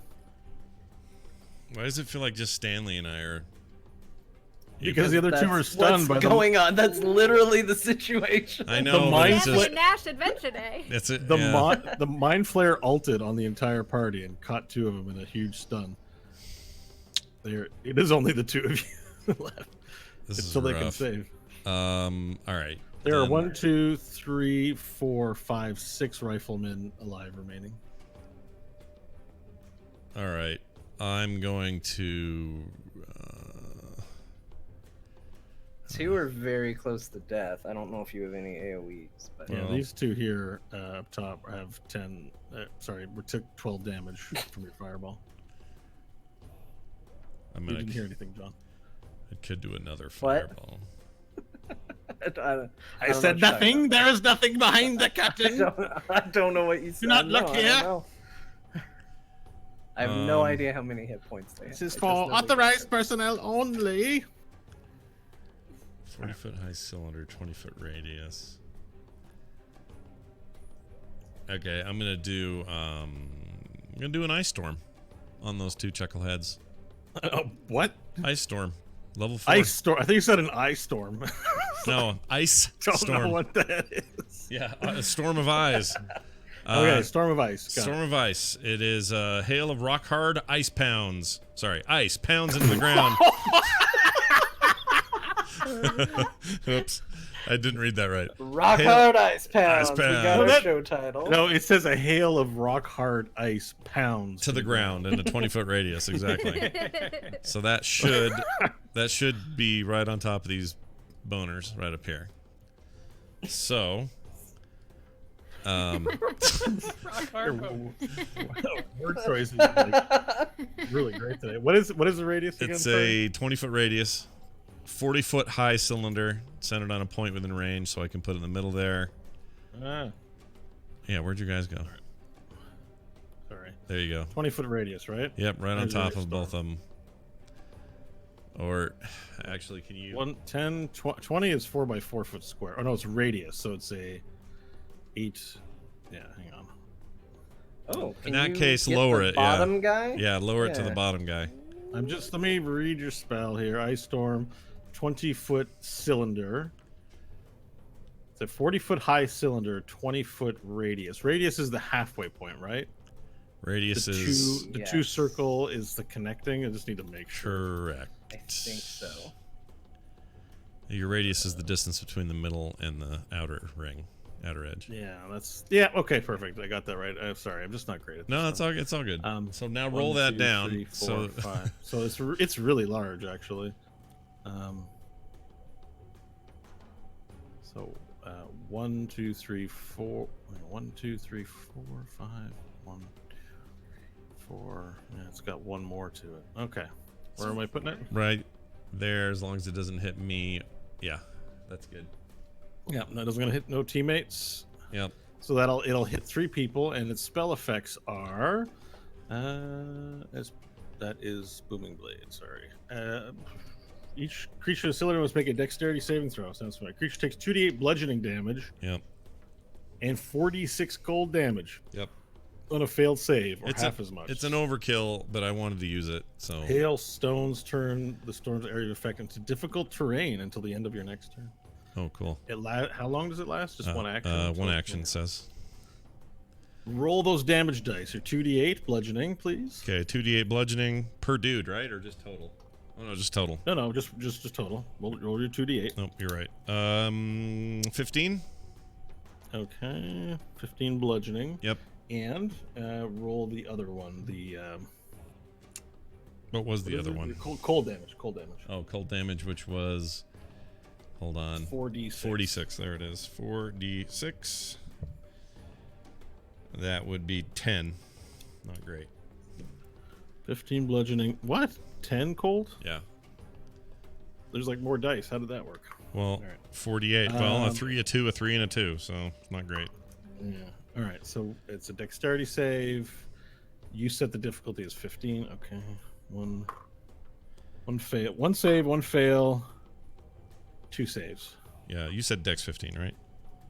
Why does it feel like just Stanley and I are? Because the other two are That's stunned by what's the going on. That's literally the situation. I know. but mind it's Nash just, and Nash Adventure Day. that's it. the yeah. the Mind Flayer ulted on the entire party and caught 2 of them in a huge stun. There, it is only the two of you left This is until they can rough. save. All right. There are then- 1, 2, 3, 4, 5, 6 riflemen alive remaining. All right. I'm going to. 2 are very close to death. I don't know if you have any AoEs, but Yeah, Well- these two here up top have 10. Sorry, we took 12 damage from your fireball. I'm You gonna. didn't hear anything, John. I could do another What? fireball. I don't know I what said you're talking nothing. There is nothing behind the captain. I don't know what you said. not No, look I don't here. know. I have no Um, idea how many hit points they have. This is I just for know they got authorized it. personnel only. 40-foot high cylinder, 20-foot radius. Okay, I'm gonna do. I'm gonna do an ice storm on those two chuckleheads. What? Ice storm, level 4. Ice storm. I think you said an ice storm. No, ice Don't storm. know what that is. Yeah, a storm of eyes. Okay, storm of ice. Got it. Storm of ice. It is a hail of rock hard ice pounds. Sorry, ice pounds into the ground. Oops, I didn't read that right. Rock Hail- hard ice pounds. Ice We got pounds. our That- show title. No, it says a hail of rock hard ice pounds To the ground in a 20-foot radius, exactly. So that should be right on top of these boners right up here. So, Your word choice is like really great today. What is the radius again? it's sorry? a 20-foot radius, 40-foot high cylinder centered on a point within range, so I can put it in the middle there. Ah, Yeah, where'd you guys go? sorry. There you go. 20-foot radius, right? Yep, right on There's your top of storm. both of them. Or, actually, can you... 1, 10, 20 is 4 by 4 foot square. Oh no, it's radius, so it's a 8. Yeah, hang on. Oh, In can that you case, get lower the it, yeah. Bottom guy. Yeah, lower it to the Yeah. bottom guy. Let me read your spell here. Ice storm, 20-foot cylinder. It's a 40-foot high cylinder, 20-foot radius. Radius is the halfway point, right? Radius The is two, the two Yes. circle is the connecting. I just need to make sure. correct. I think so. Your radius is the distance between the middle and the outer ring, outer edge. Yeah. Okay, perfect. I got that right. I'm sorry. I'm just not great at this. No, it's all good. So now roll 1, that 2, down. 3, 4, So 5. So it's really large actually. So 1, 2, 3, 4. 1, 2, 3, 4, 5. 1, 4. Yeah, it's got one more to it. Okay. Where am I putting it? right there, as long as it doesn't hit me. Yeah, that's good. Yeah, that isn't gonna hit no teammates. Yep. So it'll hit 3 people, and its spell effects are, that is Booming Blade. Sorry. Each creature in the cylinder must make a Dexterity saving throw. Sounds familiar. Creature takes 2d8 bludgeoning damage Yep. and 46 cold damage Yep. on a failed save, or It's half as much. It's an overkill, but I wanted to use it, so Hail stones turn the storm's area of effect into difficult terrain until the end of your next turn. oh cool. How long does it last? Just one action. One So- action says. Roll those damage dice. Your 2d8 bludgeoning, please. Okay, 2d8 bludgeoning per dude, right, or just total? Oh no, just total. No, just total. Roll your 2d8. Nope, you're right. 15. Okay, 15 bludgeoning. Yep. And roll the other one. The What was the what is other it? one? Cold damage. Cold damage. Oh, cold damage, which was. Hold on. 4d6. 46. There it is. 4d6. That would be 10. Not great. 15 bludgeoning. What? 10 cold? Yeah. There's like more dice. How did that work? Well, right. 48. Well, a Um, 3, a 2, a 3, and a 2. So not great. Yeah. All right. So it's a dexterity save. You set the difficulty as 15. Okay. One fail. One save. One fail. 2 saves. Yeah, you said Dex 15, right?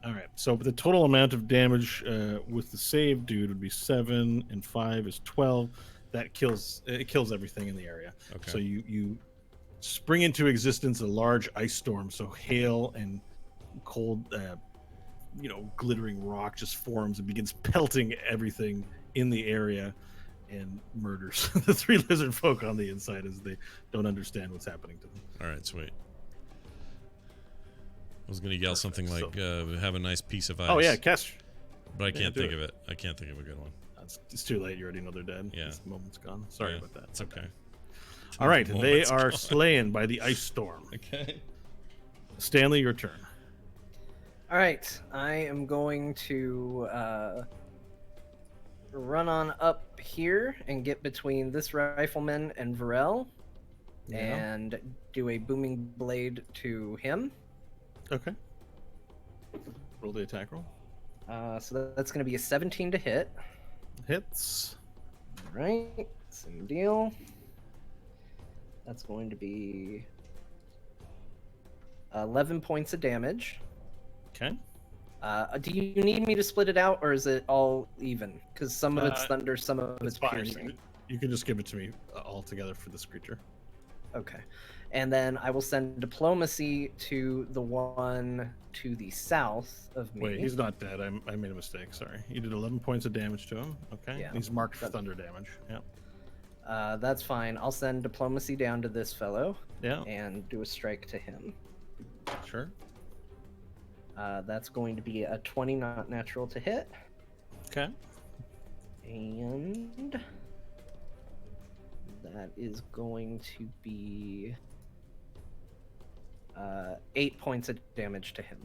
All right. So the total amount of damage with the save dude would be 7, and 5 is 12. That kills everything in the area. Okay. So you spring into existence a large ice storm. So hail and cold, glittering rock just forms and begins pelting everything in the area. and murders the 3 lizard folk on the inside as they don't understand what's happening to them. All right, sweet. I was gonna yell something like, "Have a nice piece of ice." Oh yeah, Kest. but I yeah, can't do think it. of it. I can't think of a good one. It's too late. You already know they're dead. Yeah. This moment's gone. Sorry Yeah, about that. It's okay. All right, The they moment's are gone. slain by the ice storm. Okay. Stanley, your turn. All right, I am going to run on up here and get between this rifleman and Varel, Yeah. and do a booming blade to him. Okay. Roll the attack roll. So that's going to be a 17 to hit. Hits. All right, same deal. That's going to be 11 points of damage. Okay. Do you need me to split it out, or is it all even? Because some of it's Uh, thunder, some of it's It's fine. piercing. You can just give it to me all together for this creature. Okay. And then I will send diplomacy to the one to the south of me. Wait, he's not dead. I made a mistake. Sorry. You did 11 points of damage to him. Okay. Yeah. He's marked for That- thunder damage. Yep. That's fine. I'll send diplomacy down to this fellow Yeah. and do a strike to him. Sure. That's going to be a 20 not natural to hit. Okay. And that is going to be 8 points of damage to him.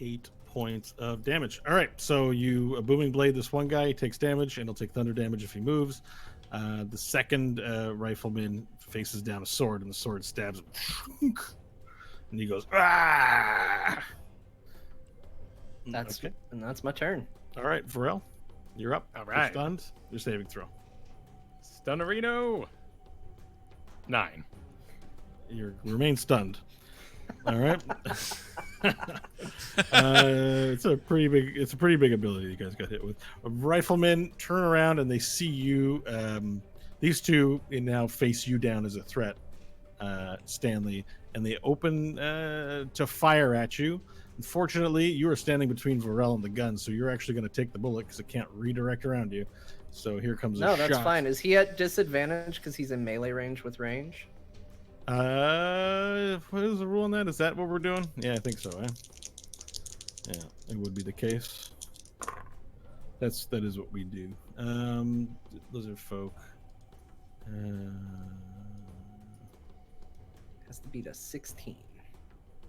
8 points of damage. All right. So you a booming blade. This one guy takes damage, and he'll take thunder damage if he moves. The second rifleman faces down a sword, and the sword stabs him. And he goes, ah! That's okay. and that's my turn. All right, Varel, you're up. All You're right. stunned. Your saving throw. Stunnerino. 9. You remain stunned. All right. It's a pretty big ability you guys got hit with. Riflemen turn around and they see you. These two now face you down as a threat, Stanley, and they open to fire at you. Unfortunately, you are standing between Varel and the gun, so you're actually going to take the bullet because it can't redirect around you. So here comes a No, shot. that's fine. Is he at disadvantage because he's in melee range with range? What is the rule on that? Is that what we're doing? Yeah, I think so. Yeah, it would be the case. That is what we do. Lizard folk. Has to beat a 16.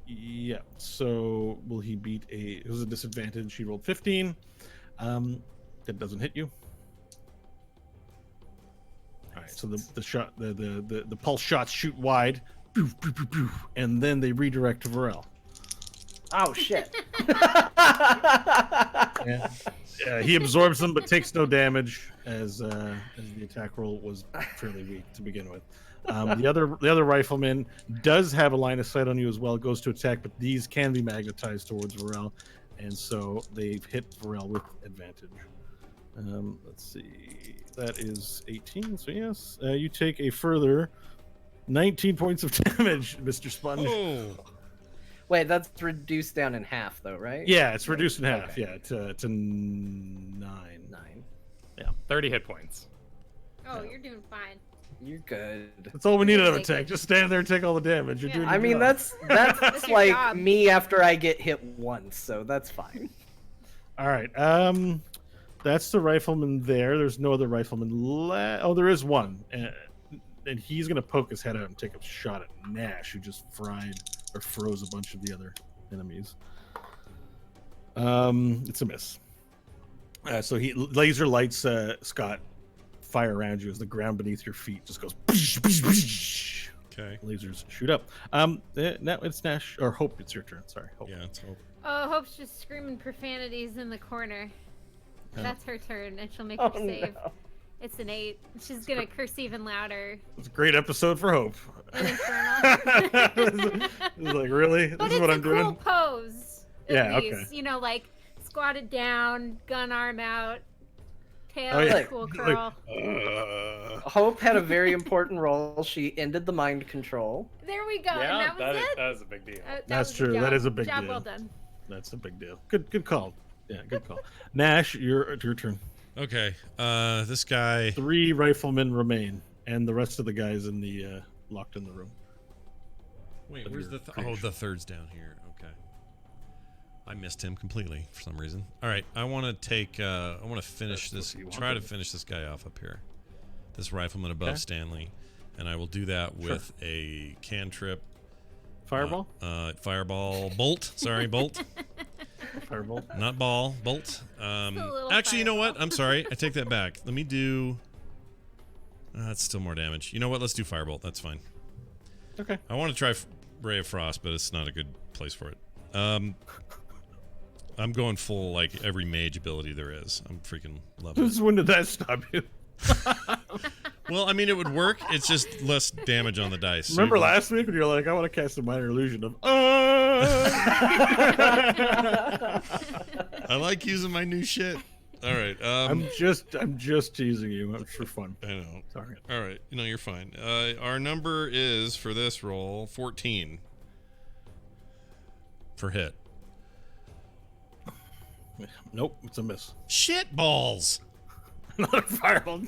Yeah. So will he beat a? It was a disadvantage. He rolled 15. That doesn't hit you. All right. So the shot, the pulse shots shoot wide, boof, boof, boof, boof, and then they redirect to Varel. Oh shit! Yeah, he absorbs them but takes no damage as the attack roll was fairly weak to begin with. The other rifleman does have a line of sight on you as well. Goes to attack, but these can be magnetized towards Varel, and so they've hit Varel with advantage. Let's see, that is 18. So yes, you take a further 19 points of damage, Mr. Sponge. Oh, Wait, that's reduced down in half, though, right? Yeah, it's reduced in half. Okay. Yeah, to 9. 9. 30 hit points. Oh, you're doing fine. You're good. That's all we need out of a tech. Just stand there and take all the damage. You're Yeah. doing. I your mean, job. that's That's your like job. me after I get hit once, so that's fine. All right. That's the rifleman there. There's no other rifleman left. Oh, there is one, and he's gonna poke his head out and take a shot at Nash, who just fried or froze a bunch of the other enemies. It's a miss. So he laser lights Scott fire around you as the ground beneath your feet just goes. okay. Lasers shoot up. Now it's Nash or Hope. It's your turn. Sorry, Hope. Yeah, it's hope. Oh, Hope's just screaming profanities in the corner. Oh. That's her turn, and she'll make Oh her save. no. It's an 8. She's gonna curse even louder. It's a great episode for Hope. An infernal. It's like, really? This But is it's what a I'm cool doing? pose. At Yeah, least. okay. You know, like squatted down, gun arm out, tail, Oh, yeah. cool Like, curl. Hope had a very important role. She ended the mind control. There we go. yeah, and that was it. that is a big deal. That That's was true. Job, That is a big job deal. well done. That's a big deal. Good call. Yeah, good call. Nash, your turn. Okay. This guy. 3 riflemen remain, and the rest of the guys in the locked in the room. Wait, of where's your the? Oh, creation. the third's down here. Okay. I missed him completely for some reason. All right, I want to take. I want to finish That's this. what you Try to wanted. finish this guy off up here. This rifleman above Okay. Stanley, and I will do that with a cantrip. Fireball? Fireball bolt. Sorry, bolt. Fireball. Not ball. Bolt. little Actually, you know what? fireball. I'm sorry. I take that back. Let me do. That's still more damage. You know what? Let's do firebolt. That's fine. Okay. I want to try Ray of Frost, but it's not a good place for it. I'm going full like every mage ability there is. I'm freaking loving it. Since when did that stop you? Well, I mean, it would work. It's just less damage on the dice. So Remember you can- last week when you were like, I want to cast a minor illusion of I like using my new shit. All right. I'm just teasing you. I'm for fun. I know. Sorry. All right. No, you're fine. Our number is for this roll 14 for hit. Nope, it's a miss. Shit balls. Another fireball.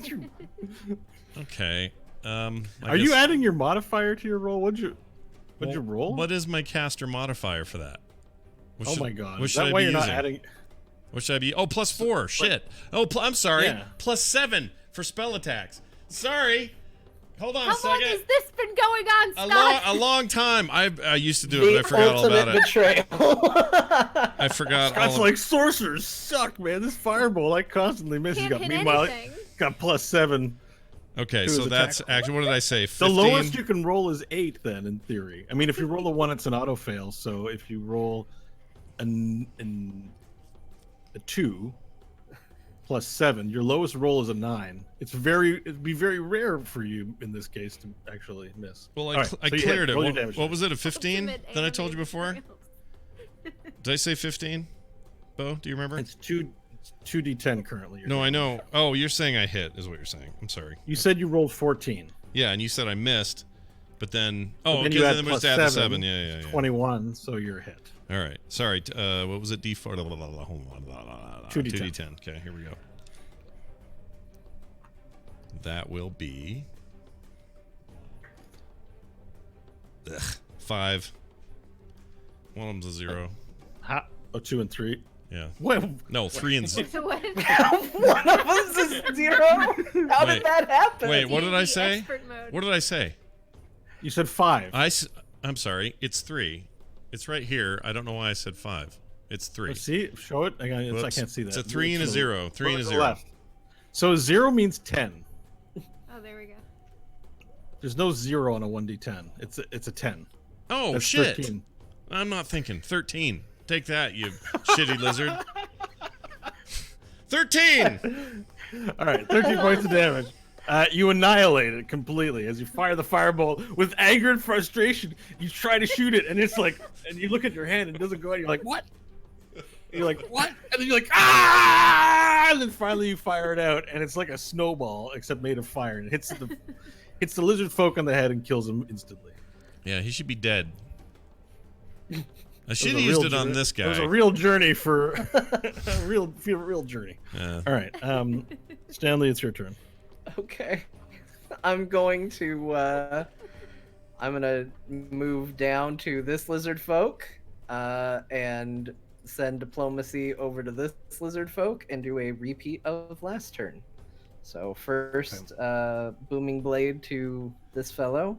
Okay. I Are you guess- adding your modifier to your roll? What'd you roll? What is my caster modifier for that? What Oh should- my god. What Is should that I why be you're using? not adding? What should I be? Oh, +4. Shit. Oh, I'm sorry. Yeah. +7 for spell attacks. Sorry. Hold on a How long second. has this been going on, A Scott? long time. I used to do it, The but I forgot all ultimate about it. betrayal. I forgot Scott's all. like, sorcerers suck, man. This fireball, I constantly miss. Can't Got hit meanwhile, anything. got +7. Okay, to so his that's attack. actually, what did I say? The 15? lowest you can roll is 8, then, in theory. I mean, if you roll a 1, it's an auto fail. So if you roll a 2 +7, your lowest roll is a 9. It'd be very rare for you in this case to actually miss. Well, All right, I so you hit. cleared it. Roll your What, damage what dice. was it, a 15 Ultimate that I told you anime before? betrayals. Did I say 15? Bo, do you remember? It's 2d10 currently. No, I know. Oh, you're saying I hit, is what you're saying. I'm sorry. You said you rolled 14. Yeah, and you said I missed, but then. Oh, Then okay, you add then we just plus add the 7, 7. Yeah. 21, so you're hit. All right. Sorry. What was it? D4. 2d10. 2d10. Okay, here we go. That will be 5. One of them's a 0. Ha. Oh, 2 and 3. Yeah. Well, No, 3 and 0. So what did One of us is 0? How Wait. did that happen? Wait, what did I D&D say? expert mode. What did I say? you said 5. I'm sorry. It's 3. It's right here. I don't know why I said 5. It's 3. Let's see. Show it. I Whoops. can't see that. It's a 3 and a It's 0. 3 and a to the 0. left. So 0 means 10. Oh, there we go. There's no 0 on a 1d10. It's a 10. Oh, That's shit. 13. I'm not thinking. 13. Take that, you shitty lizard. 13! All right, 13 points of damage. You annihilate it completely as you fire the fireball with anger and frustration. You try to shoot it, and it's like, and you look at your hand, and it doesn't go out. You're like, what? And you're like, what? And then you're like, ah! And then finally you fire it out, and it's like a snowball except made of fire, and it hits the lizard folk on the head and kills him instantly. Yeah, he should be dead. I It was should a have used real it on journey- this It was a guy. real journey for a real journey. Yeah. All right, Stanley, it's your turn. Okay. I'm going to move down to this lizard folk and send diplomacy over to this lizard folk and do a repeat of last turn. So first booming blade to this fellow.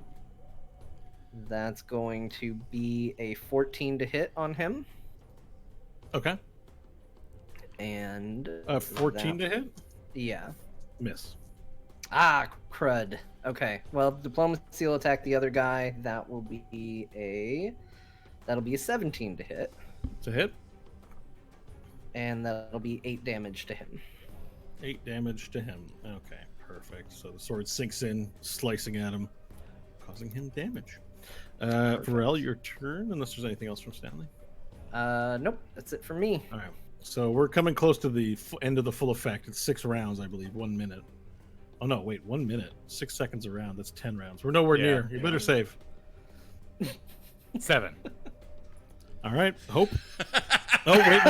That's going to be a 14 to hit on him. Okay, And 14 to hit, Yeah. miss. Ah, crud. Okay. Well, diplomacy will attack the other guy. That'll be a 17 to hit, It's a hit. and that'll be 8 damage to him. 8 damage to him. Okay, perfect. So the sword sinks in, slicing at him, causing him damage. Varel, your turn, unless there's anything else from Stanley. Nope. That's it for me. All right. So we're coming close to the end of the full effect. It's 6 rounds, I believe. 1 minute. Oh no, wait, 1 minute. 6 seconds a round. That's 10 rounds. We're nowhere Yeah, near. You yeah. better save. 7. All right. Hope. Oh wait.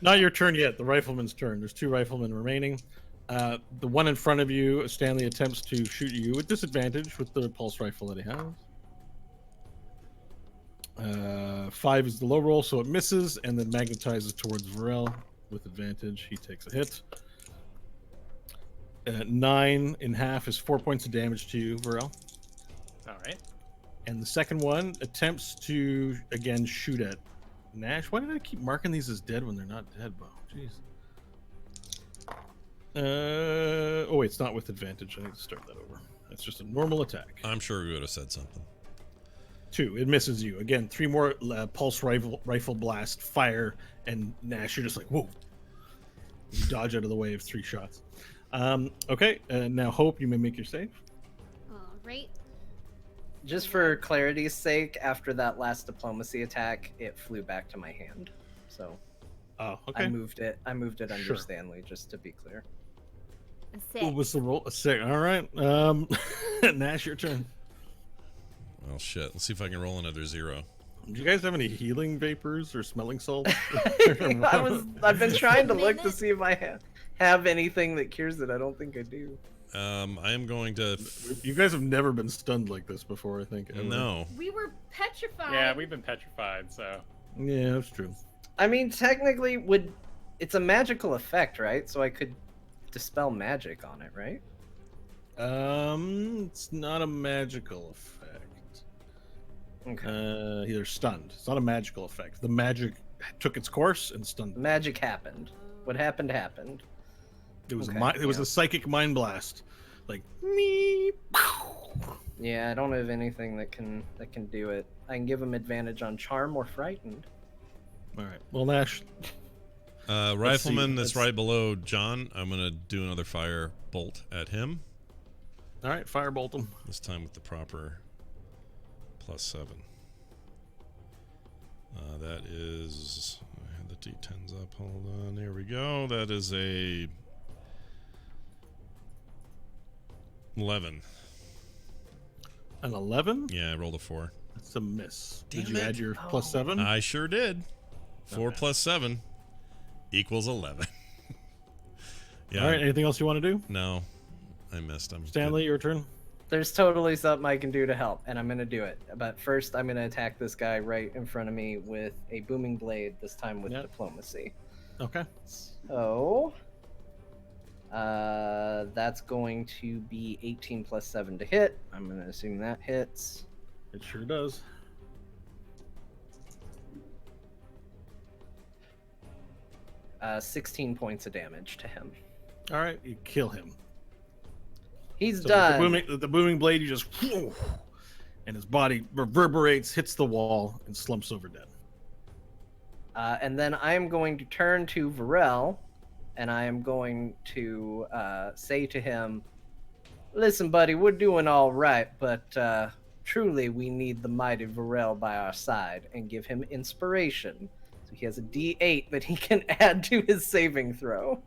Not your turn yet. The rifleman's turn. There's 2 riflemen remaining. The one in front of you, Stanley attempts to shoot you with disadvantage with the pulse rifle that he has. 5 is the low roll, so it misses, and then magnetizes towards Varel with advantage. He takes a hit. 9 in half is 4 points of damage to you, Varel. All right. And the second one attempts to, again, shoot at Nash. Why did I keep marking these as dead when they're not dead, Bo? Jeez. Oh, wait, it's not with advantage. I need to start that over. It's just a normal attack. I'm sure we would have said something. 2, it misses you. Again, 3 more pulse rifle blast, fire, and Nash, you're just like, whoa. You dodge out of the way of 3 shots. Okay, now Hope, you may make your save. All right. Just for clarity's sake, after that last diplomacy attack, it flew back to my hand. So Oh, okay. I moved it under Sure. Stanley, just to be clear. A 6. What was the roll? A 6. All right. Nash, your turn. Well, shit. Let's see if I can roll another 0. Do you guys have any healing vapors or smelling salts? I've been trying to look to see if I have anything that cures it. I don't think I do. I am going to. You guys have never been stunned like this before, I think. Ever. No. We were petrified. Yeah, we've been petrified, so. Yeah, that's true. I mean, technically, it's a magical effect, right? So I could dispel magic on it, right? It's not a magical effect. Okay. They're stunned. It's not a magical effect. The magic took its course and stunned them. Magic happened. What happened happened. It was Okay, it was yeah. a psychic mind blast, like me. Yeah, I don't have anything that can do it. I can give him advantage on charm or frightened. All right. Well, Nash. Rifleman that's let's- right below John. I'm going to do another fire bolt at him. All right, firebolt him. This time with the proper +7. That is. I had the D10s up. Hold on. Here we go. That is a 11. An 11. Yeah, I rolled a 4. That's a miss. Damn Did you it. add your Oh. +7? I sure did. 4 Okay. plus 7 equals 11. Yeah. All right. Anything else you want to do? No, I missed. I'm Stanley, your turn. There's totally something I can do to help, and I'm gonna do it. But first, I'm gonna attack this guy right in front of me with a booming blade. This time with Yep. diplomacy. Okay. So, that's going to be 18 plus 7 to hit. I'm gonna assume that hits. It sure does. 16 points of damage to him. All right. You kill him. He's So with done. the booming blade, you just, and his body reverberates, hits the wall, and slumps over dead. And then I am going to turn to Varel, and I am going to say to him, "Listen, buddy, we're doing all right, but truly we need the mighty Varel by our side," and give him inspiration. So he has a D8 that he can add to his saving throw.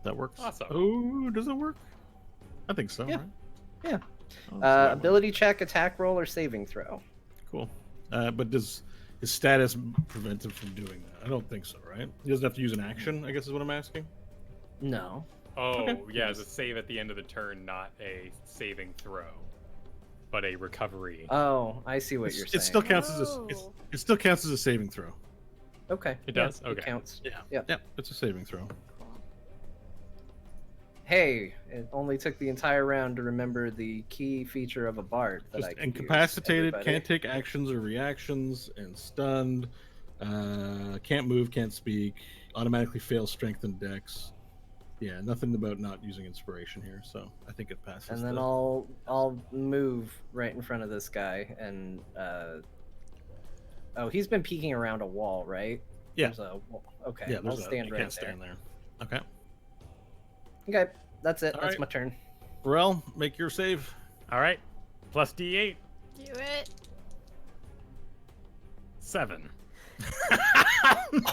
That works. Awesome. Oh, does it work? I think so. Yeah. Right? Yeah. Oh, so that works. Ability check, attack roll, or saving throw. Cool. But does his status prevent him from doing that? I don't think so, right? He doesn't have to use an action, I guess is what I'm asking. No. Oh, Okay. yeah, it's a save at the end of the turn, not a saving throw, but a recovery. Oh, I see what you're saying. It still counts as Oh. it still counts as a saving throw. Okay. It does? It Okay. counts. Yeah. Yep. Yeah, it's a saving throw. Cool. Hey, it only took the entire round to remember the key feature of a bard that Just I can incapacitated, use, can't take actions or reactions, and stunned. Can't move, can't speak. Automatically fails strength and dex. Yeah, nothing about not using inspiration here, so I think it passes. And then the- I'll move right in front of this guy and oh, he's been peeking around a wall, right? Yeah. There's a wall. Okay. yeah, I'll there's stand you right can't there. stand there. Okay. Okay, that's it. All That's right. my turn. Varel, make your save. All right, plus D8, Do it. 7.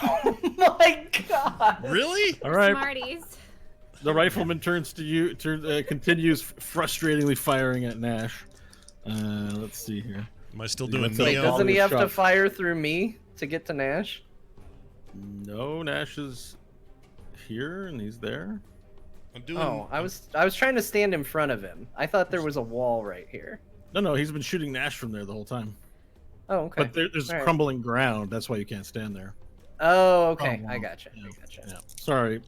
Oh my god! Really? All right. Smarties. The rifleman turns to you, continues frustratingly firing at Nash. Let's see here. Am I still You doing went to the Wait, Neo? Neo? doesn't he All have your to shots. fire through me to get to Nash? No, Nash is here and he's there. I'm doing. Oh, I was trying to stand in front of him. I thought there was a wall right here. No, he's been shooting Nash from there the whole time. Oh, okay. But there's All right. crumbling ground. That's why you can't stand there. Oh, okay. Oh, I wow. gotcha. Yeah, I gotcha. yeah. Sorry.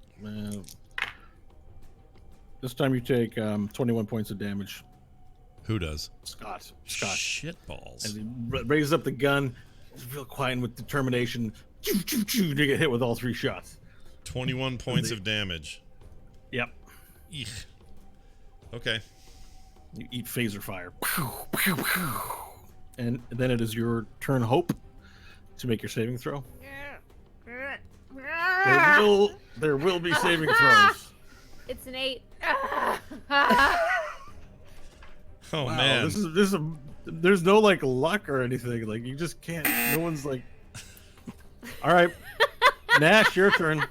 This time you take 21 points of damage. Who does? Scott. Shit balls. And he raises up the gun, real quiet and with determination. You get hit with all 3 shots. 21 points of damage. Yep. Eek. Okay. You eat phaser fire. And then it is your turn, Hope, to make your saving throw. There will be saving throws. It's an 8. Oh Wow, man. there's no like luck or anything. Like you just can't. No one's like. All right, Nash, your turn.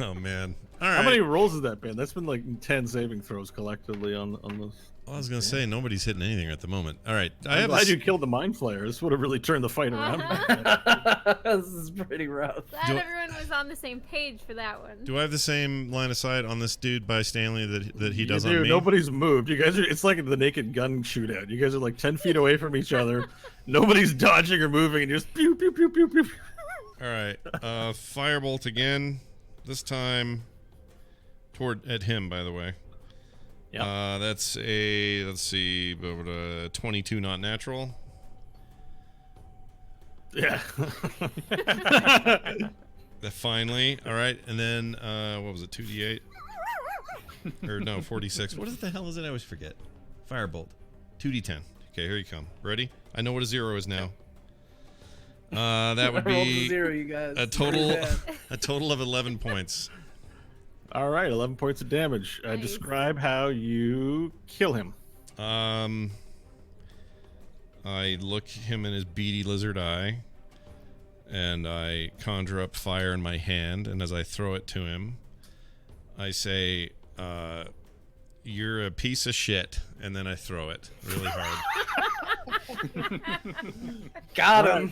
Oh man. All right. How many rolls has that been? That's been like 10 saving throws collectively on this. Well, I was gonna say nobody's hitting anything at the moment. All right. I I'm have glad you killed the mind flayer. This would have really turned the fight around. This is pretty rough. Glad Do- everyone was on the same page for that one. Do I have the same line of sight on this dude by Stanley that he does You on do. me? Nobody's moved. You guys are. It's like the Naked Gun shootout. You guys are like 10 feet away from each other. Nobody's dodging or moving, and you're just pew pew pew pew pew. All right. Firebolt again. This time at him, by the way. Yep. That's a, let's see, 22 not natural. Yeah. Finally. All right. And then, what was it, 2d8? Or no, 46. What the hell is it? I always forget. Firebolt. 2d10. Okay, here you come. Ready? I know what a 0 is now. That would I rolled a be 0, you guys. a total of 11 points. All right, 11 points of damage. Nice. Describe how you kill him. I look him in his beady lizard eye, and I conjure up fire in my hand, and as I throw it to him, I say, "You're a piece of shit," and then I throw it really hard. Got him.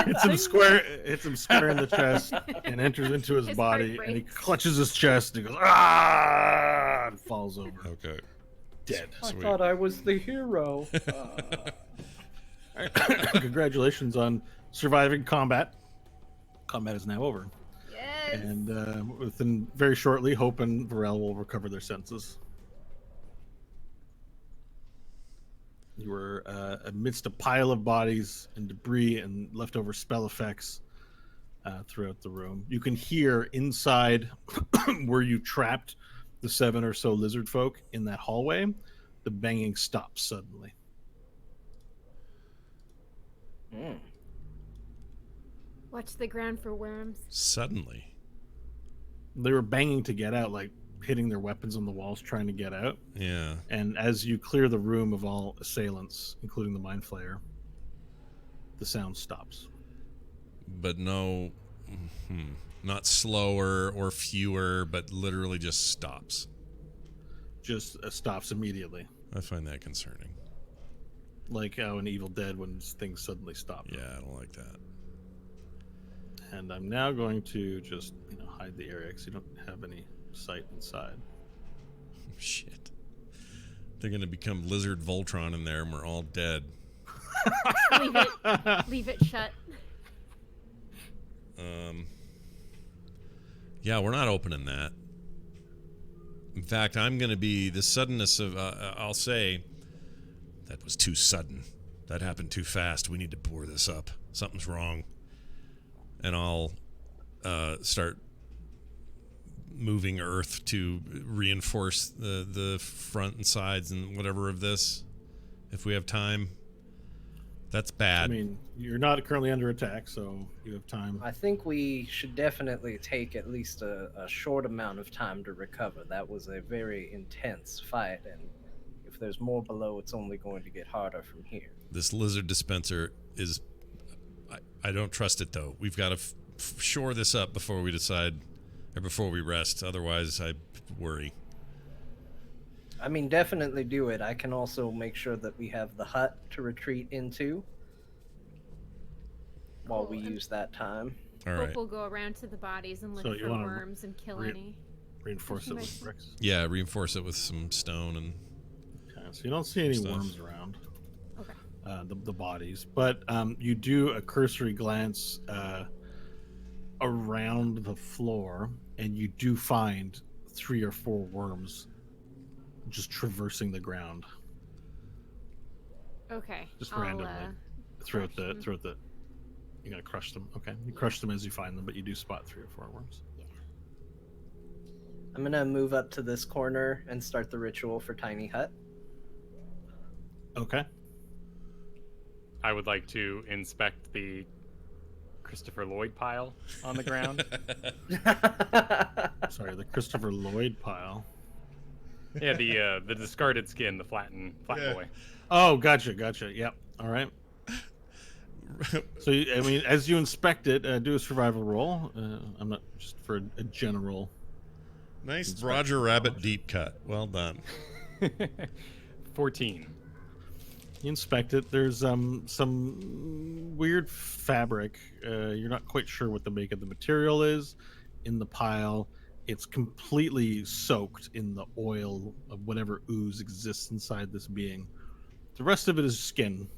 Hits him square in the chest and enters into his His body, heart and he breaks. clutches his chest and goes, ah, and falls over, Okay. dead. I Sweet. thought I was the hero. Congratulations on surviving combat. Combat is now over. Yes. And within very shortly, Hope and Varel will recover their senses. You were amidst a pile of bodies and debris and leftover spell effects throughout the room. You can hear inside where you trapped the 7 or so lizard folk in that hallway, the banging stops suddenly. Watch the ground for worms. Suddenly. They were banging to get out, like hitting their weapons on the walls trying to get out. Yeah. And as you clear the room of all assailants, including the Mind Flayer, the sound stops. But no, not slower or fewer, but literally just stops. Just stops immediately. I find that concerning. Like how in Evil Dead when things suddenly stop. Yeah, I don't like that. And I'm now going to just, hide the area because you don't have any sight inside. Shit. They're gonna become Lizard Voltron in there and we're all dead. Leave it shut. Yeah, we're not opening that. In fact, I'm gonna be the suddenness of, I'll say, that was too sudden. That happened too fast. We need to bore this up. Something's wrong. And I'll start moving earth to reinforce the front and sides and whatever of this, if we have time. That's bad. I mean, you're not currently under attack, so you have time. I think we should definitely take at least a short amount of time to recover. That was a very intense fight, and if there's more below, it's only going to get harder from here. This lizard dispenser is... I don't trust it, though. We've got to shore this up before we decide, or before we rest. Otherwise, I worry. I mean, definitely do it. I can also make sure that we have the hut to retreat into while we Cool. use that time. All Hope right. will go around to the bodies and look So you for wanna worms and kill re- any. Reinforce it with Nice. bricks. Yeah, reinforce it with some stone and Okay, so you don't see any Stuff. worms around Okay. the bodies, but you do a cursory glance around the floor, and you do find 3 or 4 worms just traversing the ground Okay. just I'll, randomly throughout crush them. the. You're gonna crush them. Okay, you crush them as you find them, but you do spot 3 or 4 worms. I'm gonna move up to this corner and start the ritual for Tiny Hut. Okay. I would like to inspect the Christopher Lloyd pile on the ground. Sorry, the Christopher Lloyd pile. Yeah, the discarded skin, the flat Yeah. boy. Oh, gotcha. Yep. All right. So, I mean, as you inspect it, do a survival roll. I'm not just for a general. nice Inspection Roger Rabbit knowledge. deep cut. Well done. 14. You inspect it. There's some weird fabric. You're not quite sure what the make of the material is in the pile. It's completely soaked in the oil of whatever ooze exists inside this being. The rest of it is skin.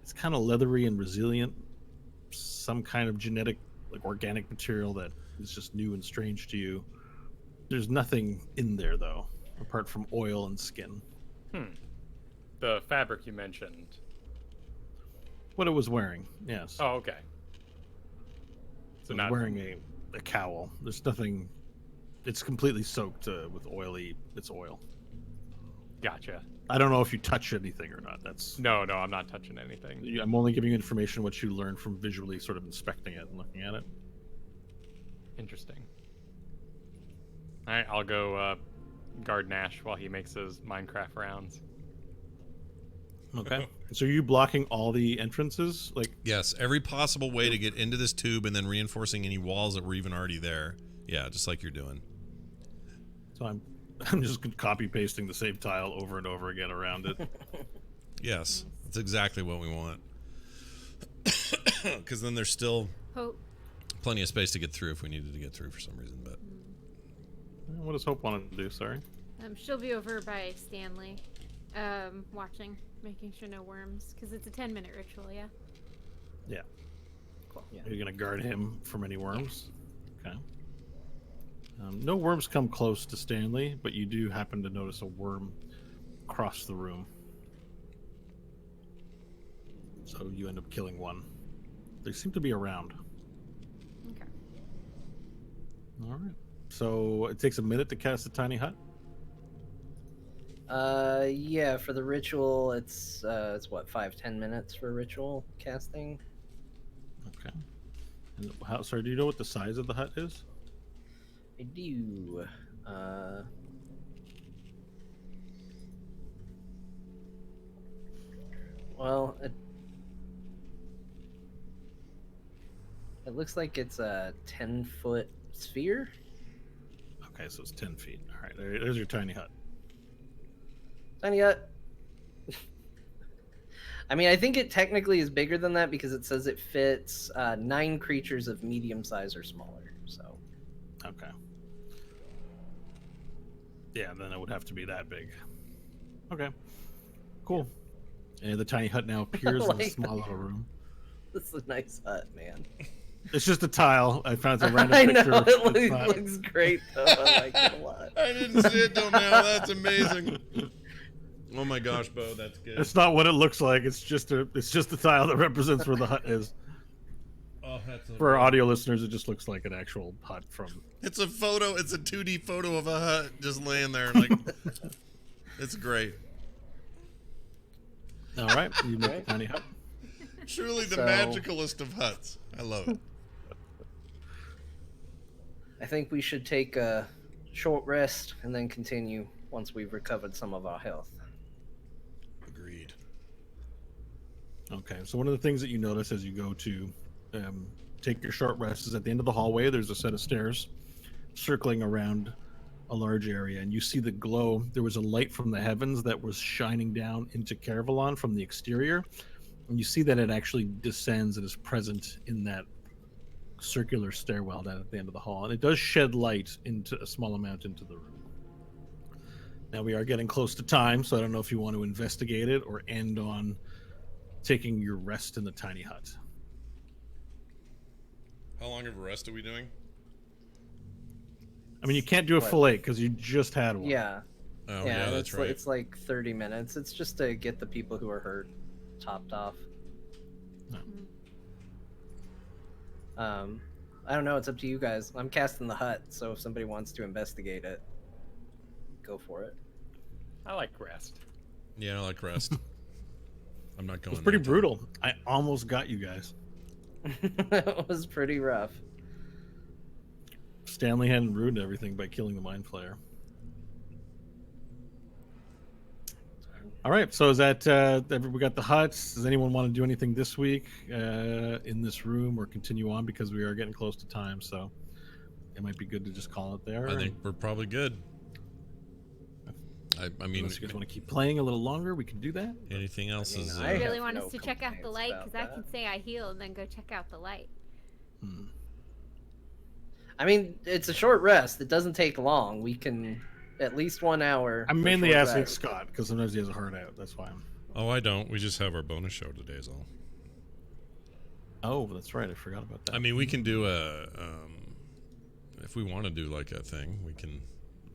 It's kind of leathery and resilient. Some kind of genetic, like organic material that is just new and strange to you. There's nothing in there though, apart from oil and skin. The fabric you mentioned. What it was wearing, yes. Oh, okay. It So was not wearing a cowl. There's nothing. It's completely soaked with oily. It's oil. Gotcha. I don't know if you touch anything or not. That's. No, I'm not touching anything. I'm only giving you information what you learned from visually sort of inspecting it and looking at it. Interesting. All right, I'll go guard Nash while he makes his Minecraft rounds. Okay. So are you blocking all the entrances? Like, Yes, every possible way to get into this tube and then reinforcing any walls that were even already there. Yeah, just like you're doing. so I'm just copy pasting the same tile over and over again around it. Yes, that's exactly what we want. Because then there's still Hope. plenty of space to get through if we needed to get through for some reason. But What does Hope want to do? Sorry. She'll be over by Stanley, watching, making sure no worms, because it's a 10-minute ritual, yeah? Yeah. Cool. Yeah. Are you gonna guard him from any worms? Okay. No worms come close to Stanley, but you do happen to notice a worm across the room. So you end up killing one. They seem to be around. Okay. All right. So it takes a minute to cast a tiny hut. Yeah, for the ritual, it's what, 5-10 minutes for ritual casting. Okay. And how? Sorry, do you know what the size of the hut is? I do. Well, it looks like it's a 10-foot sphere. Okay, so it's 10 feet. All right, there's your tiny hut. Tiny hut. I mean, I think it technically is bigger than that because it says it fits 9 creatures of medium size or smaller. So. Okay. Yeah, then it would have to be that big. Okay. Cool. And the tiny hut now appears in a Like- small little room. This is a nice hut, man. It's just a tile. I found a random I picture. know of- it it's not- looks great though. I like it a lot. I didn't see it till now. That's amazing. Oh my gosh, Bo, that's good. It's not what it looks like. It's just a tile that represents where the hut is. Oh, that's For our audio listeners, it just looks like an actual hut from. It's a photo. It's a 2D photo of a hut just laying there. Like, it's great. All right, you make a tiny hut. Truly the So- magicalest of huts. I love it. I think we should take a short rest and then continue once we've recovered some of our health. Agreed. Okay, so one of the things that you notice as you go to take your short rest is at the end of the hallway, there's a set of stairs circling around a large area, and you see the glow. There was a light from the heavens that was shining down into Caravalon from the exterior, and you see that it actually descends and is present in that circular stairwell down at the end of the hall, and it does shed light into a small amount into the room. Now we are getting close to time, so I don't know if you want to investigate it or end on taking your rest in the tiny hut. How long of a rest are we doing? I mean, you can't do a What? full 8 because you just had one. Yeah. Oh, yeah, that's it's right. it's like 30 minutes. It's just to get the people who are hurt topped off. I don't know. It's up to you guys. I'm casting the hut, so if somebody wants to investigate it, go for it. I like rest. Yeah, I like rest. I'm not It going. was pretty nighttime. brutal. I almost got you guys. It was pretty rough. Stanley hadn't ruined everything by killing the Mind Flayer. All right, so is that we got the huts? Does anyone want to do anything this week in this room or continue on, because we are getting close to time? So it might be good to just call it there. I think we're probably good. I mean, unless you guys want to keep playing a little longer, we can do that. anything else is. I I have really want no us to check out the complaints light about because I that. can say I heal and then go check out the light. Hmm. I mean, it's a short rest. It doesn't take long. We can at least 1 hour. I'm for mainly short asking rest. Scott because sometimes he has a heart out. That's why I'm. Oh, I don't. We just have our bonus show today, is all. Oh, that's right. I forgot about that. I mean, we can do a. If we want to do like a thing, we can.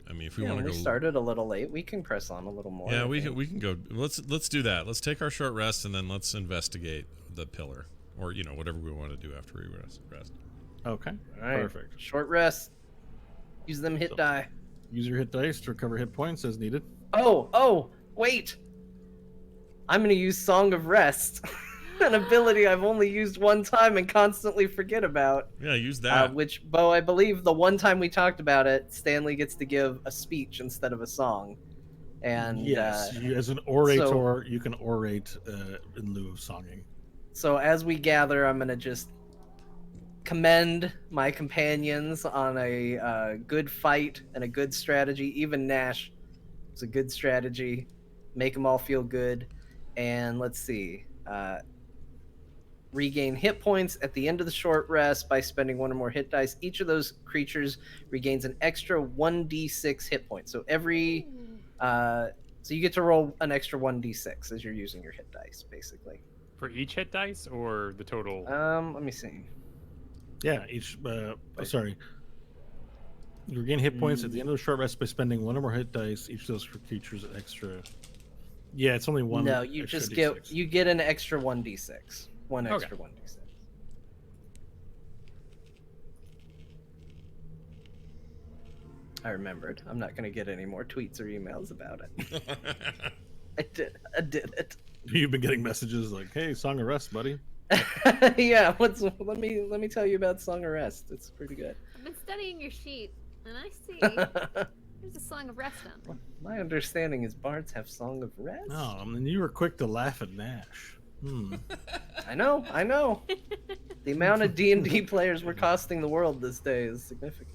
I mean, if we Yeah, want to we go. started a little late. We can press on a little more. Yeah, I we think. can go. Let's do that. Let's take our short rest and then let's investigate the pillar, or whatever we want to do after we rest. Okay. All right. Perfect. Short rest. Use them hit So- die. Use your hit dice to recover hit points as needed. Oh, wait. I'm going to use Song of Rest, an ability I've only used one time and constantly forget about. Yeah, use that. Which, Bo, I believe the one time we talked about it, Stanley gets to give a speech instead of a song. And yes, as an orator, you can orate in lieu of songing. so as we gather, I'm going to just commend my companions on a good fight and a good strategy. Even Nash was a good strategy. Make them all feel good. And let's see. Regain hit points at the end of the short rest by spending 1 or more hit dice. Each of those creatures regains an extra 1d6 hit point. So every so you get to roll an extra 1d6 as you're using your hit dice, basically. For each hit dice or the total? Let me see. Yeah, each. Sorry. You regain hit points at the end of the short rest by spending 1 or more hit dice. Each of those creatures an extra. Yeah, it's only one. No, you extra just D6. get an extra 1d6. One Okay. extra 1d6. I remembered. I'm not gonna get any more tweets or emails about it. I did it. You've been getting messages like, "Hey, Song of Rest, buddy." Yeah, let me tell you about Song of Rest. It's pretty good. I've been studying your sheet and I see there's a Song of Rest on there. My understanding is bards have Song of Rest. No, I mean you were quick to laugh at Nash. I know. The amount of D&D players we're costing the world this day is significant.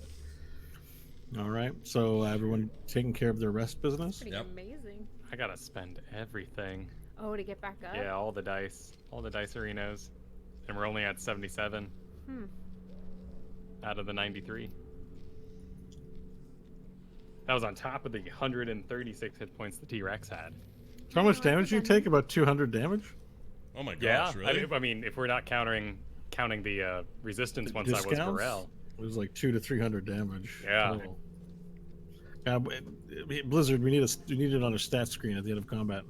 All right, so everyone taking care of their rest business. Pretty Yep. amazing. I gotta spend everything. Oh, to get back up? Yeah, all the dice arenas, and we're only at 77 Hmm. out of the 93. That was on top of the 136 hit points the T-Rex had. How much damage do you take? About 200 damage. Oh my gosh, Yeah, really? I mean, if we're not counting the resistance once I was Discounts? Varel. It was like 200 to 300 damage. Yeah. total. Blizzard, we need it on a stat screen at the end of combat.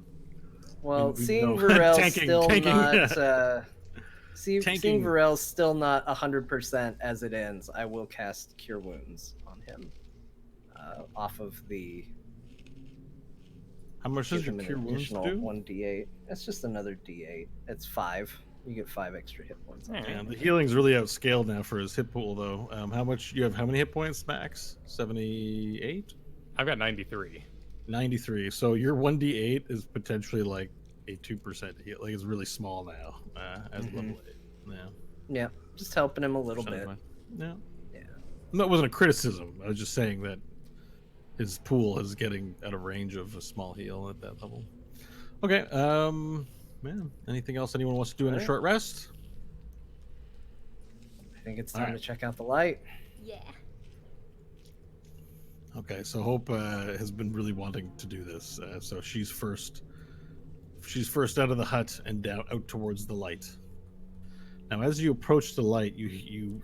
Well, We seeing know. Varel's Tanking, still tanking. not seeing Tanking. Varel's still not 100% as it ends, I will cast Cure Wounds on him. Off of the How much does give your him an cure wounds additional do? 1d8. It's just another d8. It's 5. You get 5 extra hit points. on Yeah. it. Yeah, the healing's really outscaled now for his hit pool, though. How many hit points max? 78? I've got 93. 93. So your 1d8 is potentially like a 2% heal. Like it's really small now as Mhm. level 8. Yeah. Yeah, just helping him a little Percent bit. of Yeah. Yeah. That wasn't a criticism. I was just saying that his pool is getting out of range of a small heal at that level. Okay. Man, anything else anyone wants to do in a Alright. short rest? think it's All time right. to check out the light. Yeah. Okay, so Hope has been really wanting to do this, so she's first. She's first out of the hut and down out towards the light. Now, as you approach the light, you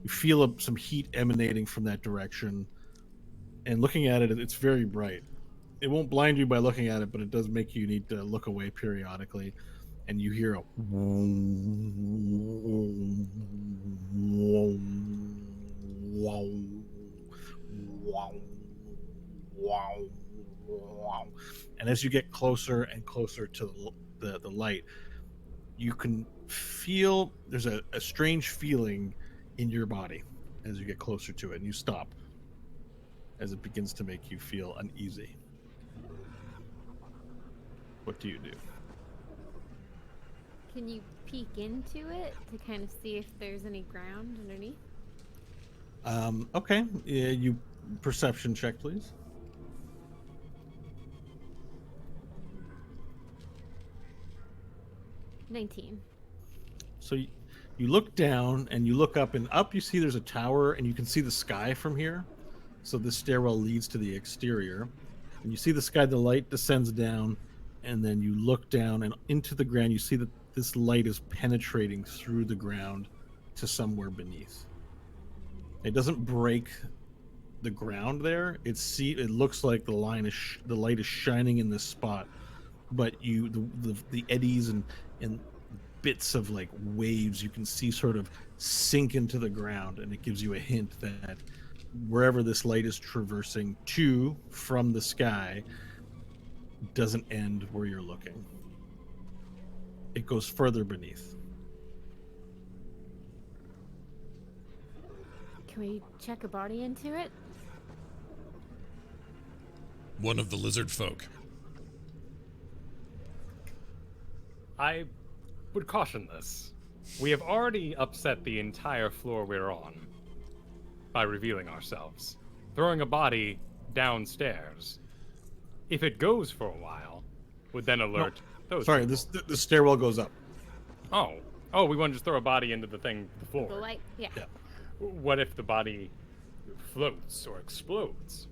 feel some heat emanating from that direction, and looking at it, it's very bright. It won't blind you by looking at it, but it does make you need to look away periodically, and you hear a and as you get closer and closer to the light, you can feel there's a strange feeling in your body as you get closer to it, and you stop as it begins to make you feel uneasy. What do you do? Can you peek into it to kind of see if there's any ground underneath? Okay, yeah, you perception check, please. 19. So you look down and you look up, and up you see there's a tower, and you can see the sky from here. So this stairwell leads to the exterior, and you see the sky. The light descends down, and then you look down and into the ground. You see that this light is penetrating through the ground to somewhere beneath. It doesn't break the ground there. It looks like the light is shining in this spot, but the eddies and bits of like waves you can see sort of sink into the ground, and it gives you a hint that wherever this light is traversing to from the sky doesn't end where you're looking. It goes further beneath. Can we check a body into it? One of the lizard folk. I would caution this. We have already upset the entire floor we're on by revealing ourselves, throwing a body downstairs. If it goes for a while, would then alert those. Sorry, people. the stairwell goes up. Oh, we want to just throw a body into the floor. The light? Yeah. Yeah. What if the body floats or explodes?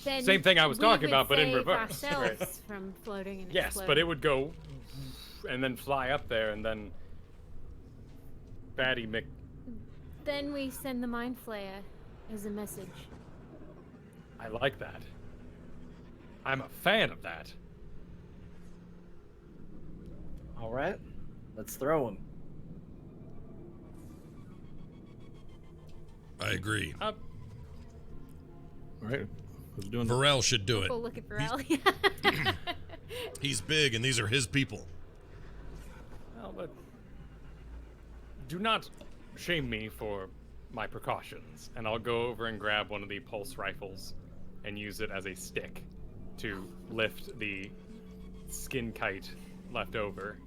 Then Same thing I was we talking would about, but in save reverse, ourselves right? from floating and Yes, exploding. but it would go and then fly up there, and then Batty Mc. Then we send the mind flayer as a message. I like that. I'm a fan of that. All right, let's throw him. I agree. All right, who's doing that? Varel should do it. We'll look at Varel. He's big, and these are his people. Well, but do not shame me for my precautions, and I'll go over and grab one of the pulse rifles and use it as a stick to lift the skin kite left over.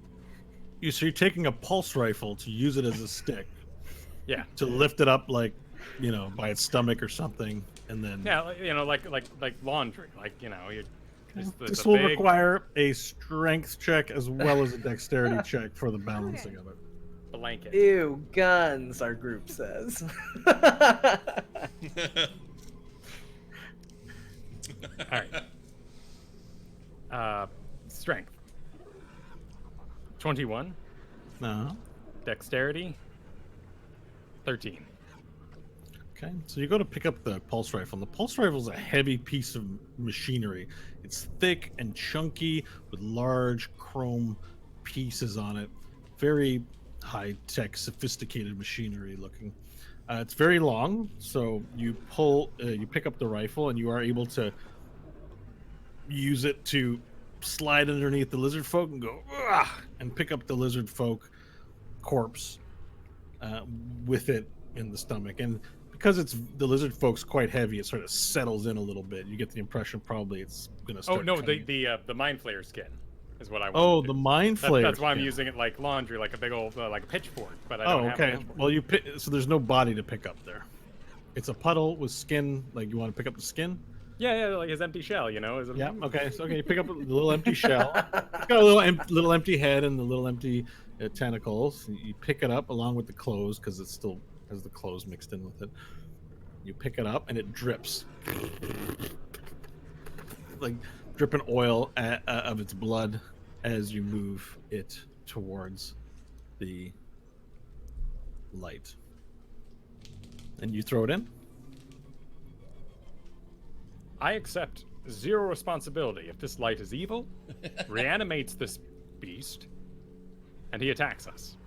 So you're taking a pulse rifle to use it as a stick Yeah. to lift it up, like, by its stomach or something, and then Yeah, like laundry. Like, you just this will require a strength check as well as a dexterity check for the balancing of it. blanket. Ew, guns, our group says. All right. Strength. 21. No. Dexterity. 13. Okay, so you go to pick up the pulse rifle, and the pulse rifle is a heavy piece of machinery. It's thick and chunky with large chrome pieces on it. Very high-tech, sophisticated machinery looking. It's very long, so you pick up the rifle, and you are able to use it to slide underneath the lizard folk and go, "Ugh," and pick up the lizard folk corpse with it in the stomach. And because the lizard folk's quite heavy, it sort of settles in a little bit. You get the impression probably it's going to start. Oh no, cutting the mind flayer skin is what I want. Oh, the mind flayer. That's why I'm skin. using it like laundry, like a big old like a pitchfork. But I Oh, don't have a okay. pitchfork. Well, so there's no body to pick up there. It's a puddle with skin. Like, you want to pick up the skin? Yeah, like his empty shell, you know. Yeah. Okay. So you pick up a little empty shell. It's got a little empty head and the little empty tentacles. You pick it up along with the clothes because it still has the clothes mixed in with it. You pick it up and it drips, like dripping oil of its blood as you move it towards the light. And you throw it in. I accept zero responsibility if this light is evil, reanimates this beast, and he attacks us.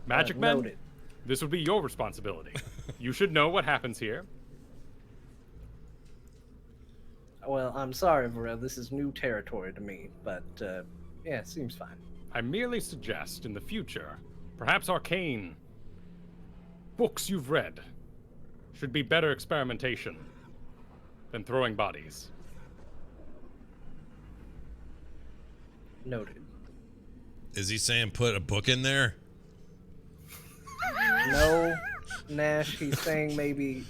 Magic Men, Noted. this would be your responsibility. You should know what happens here. Well, I'm sorry, Varel. This is new territory to me, but yeah, it seems fine. I merely suggest in the future, perhaps arcane books you've read should be better experimentation than throwing bodies. Noted. Is he saying put a book in there? No, Nash, he's saying maybe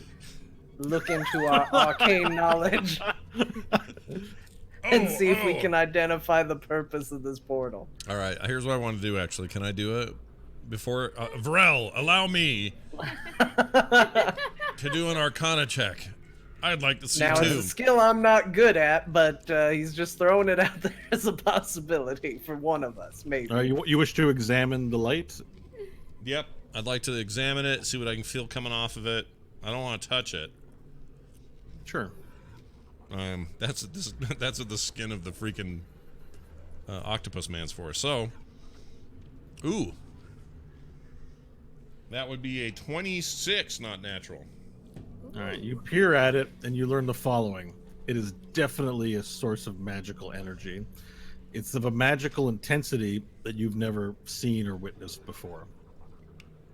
look into our arcane knowledge and see if we can identify the purpose of this portal. All right, here's what I want to do. Actually, can I do it before Varel? Allow me to do an Arcana check. I'd like to see Now, it's two. a skill I'm not good at, but he's just throwing it out there as a possibility for one of us, maybe. You wish to examine the light? Yep, I'd like to examine it, see what I can feel coming off of it. I don't want to touch it. Sure. That's what the skin of the freaking octopus man's for. So, ooh, that would be a 26, not natural. All right, you peer at it and you learn the following. It is definitely a source of magical energy. It's of a magical intensity that you've never seen or witnessed before.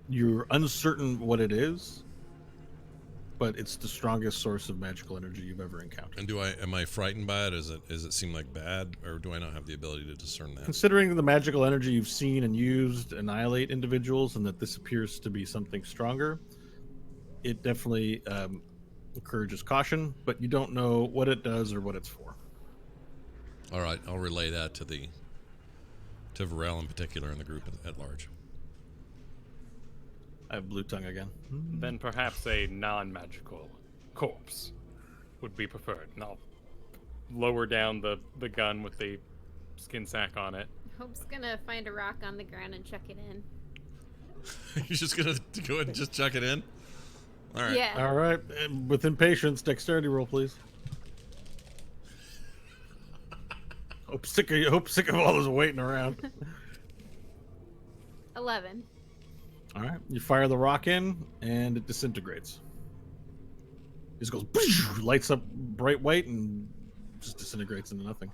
You're uncertain what it is, but it's the strongest source of magical energy you've ever encountered. And am I frightened by it? Does it seem like bad, or do I not have the ability to discern that? Considering the magical energy you've seen and used annihilate individuals, and that this appears to be something stronger, it definitely encourages caution, but you don't know what it does or what it's for. All right, I'll relay that to Varel in particular and the group at large. I have blue tongue again. Then perhaps a non-magical corpse would be preferred. And I'll lower down the gun with the skin sack on it. Hope's gonna find a rock on the ground and chuck it in. You're just gonna go ahead and just chuck it in? All right. Yeah. All right, and with impatience, dexterity roll, please. Hope sick of all this waiting around. 11. All right, you fire the rock in, and it disintegrates. It just goes, lights up bright white, and just disintegrates into nothing.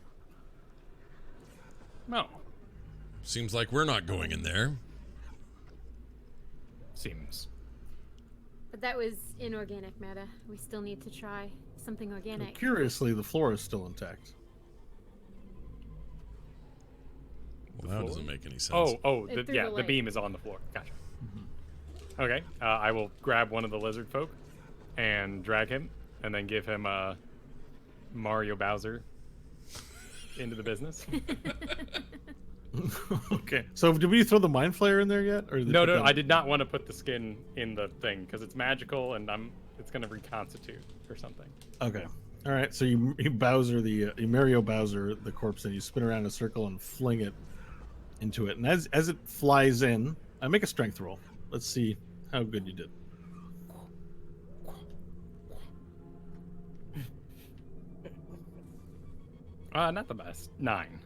No. Seems like we're not going in there. Seems. But that was inorganic matter. We still need to try something organic. Curiously, the floor is still intact. Well, that doesn't make any sense. It threw Yeah, the the light. beam is on the floor. Gotcha. Okay, I will grab one of the lizard folk and drag him, and then give him Mario Bowser into the business. Okay, so did we throw the mind flayer in there yet? Or No, I did not want to put the skin in the thing because it's magical and it's gonna reconstitute or something. Okay. All right. So you Bowser you Mario Bowser the corpse, and you spin around in a circle and fling it into it. And as it flies in, I make a strength roll. Let's see how good you did. Not the best. 9.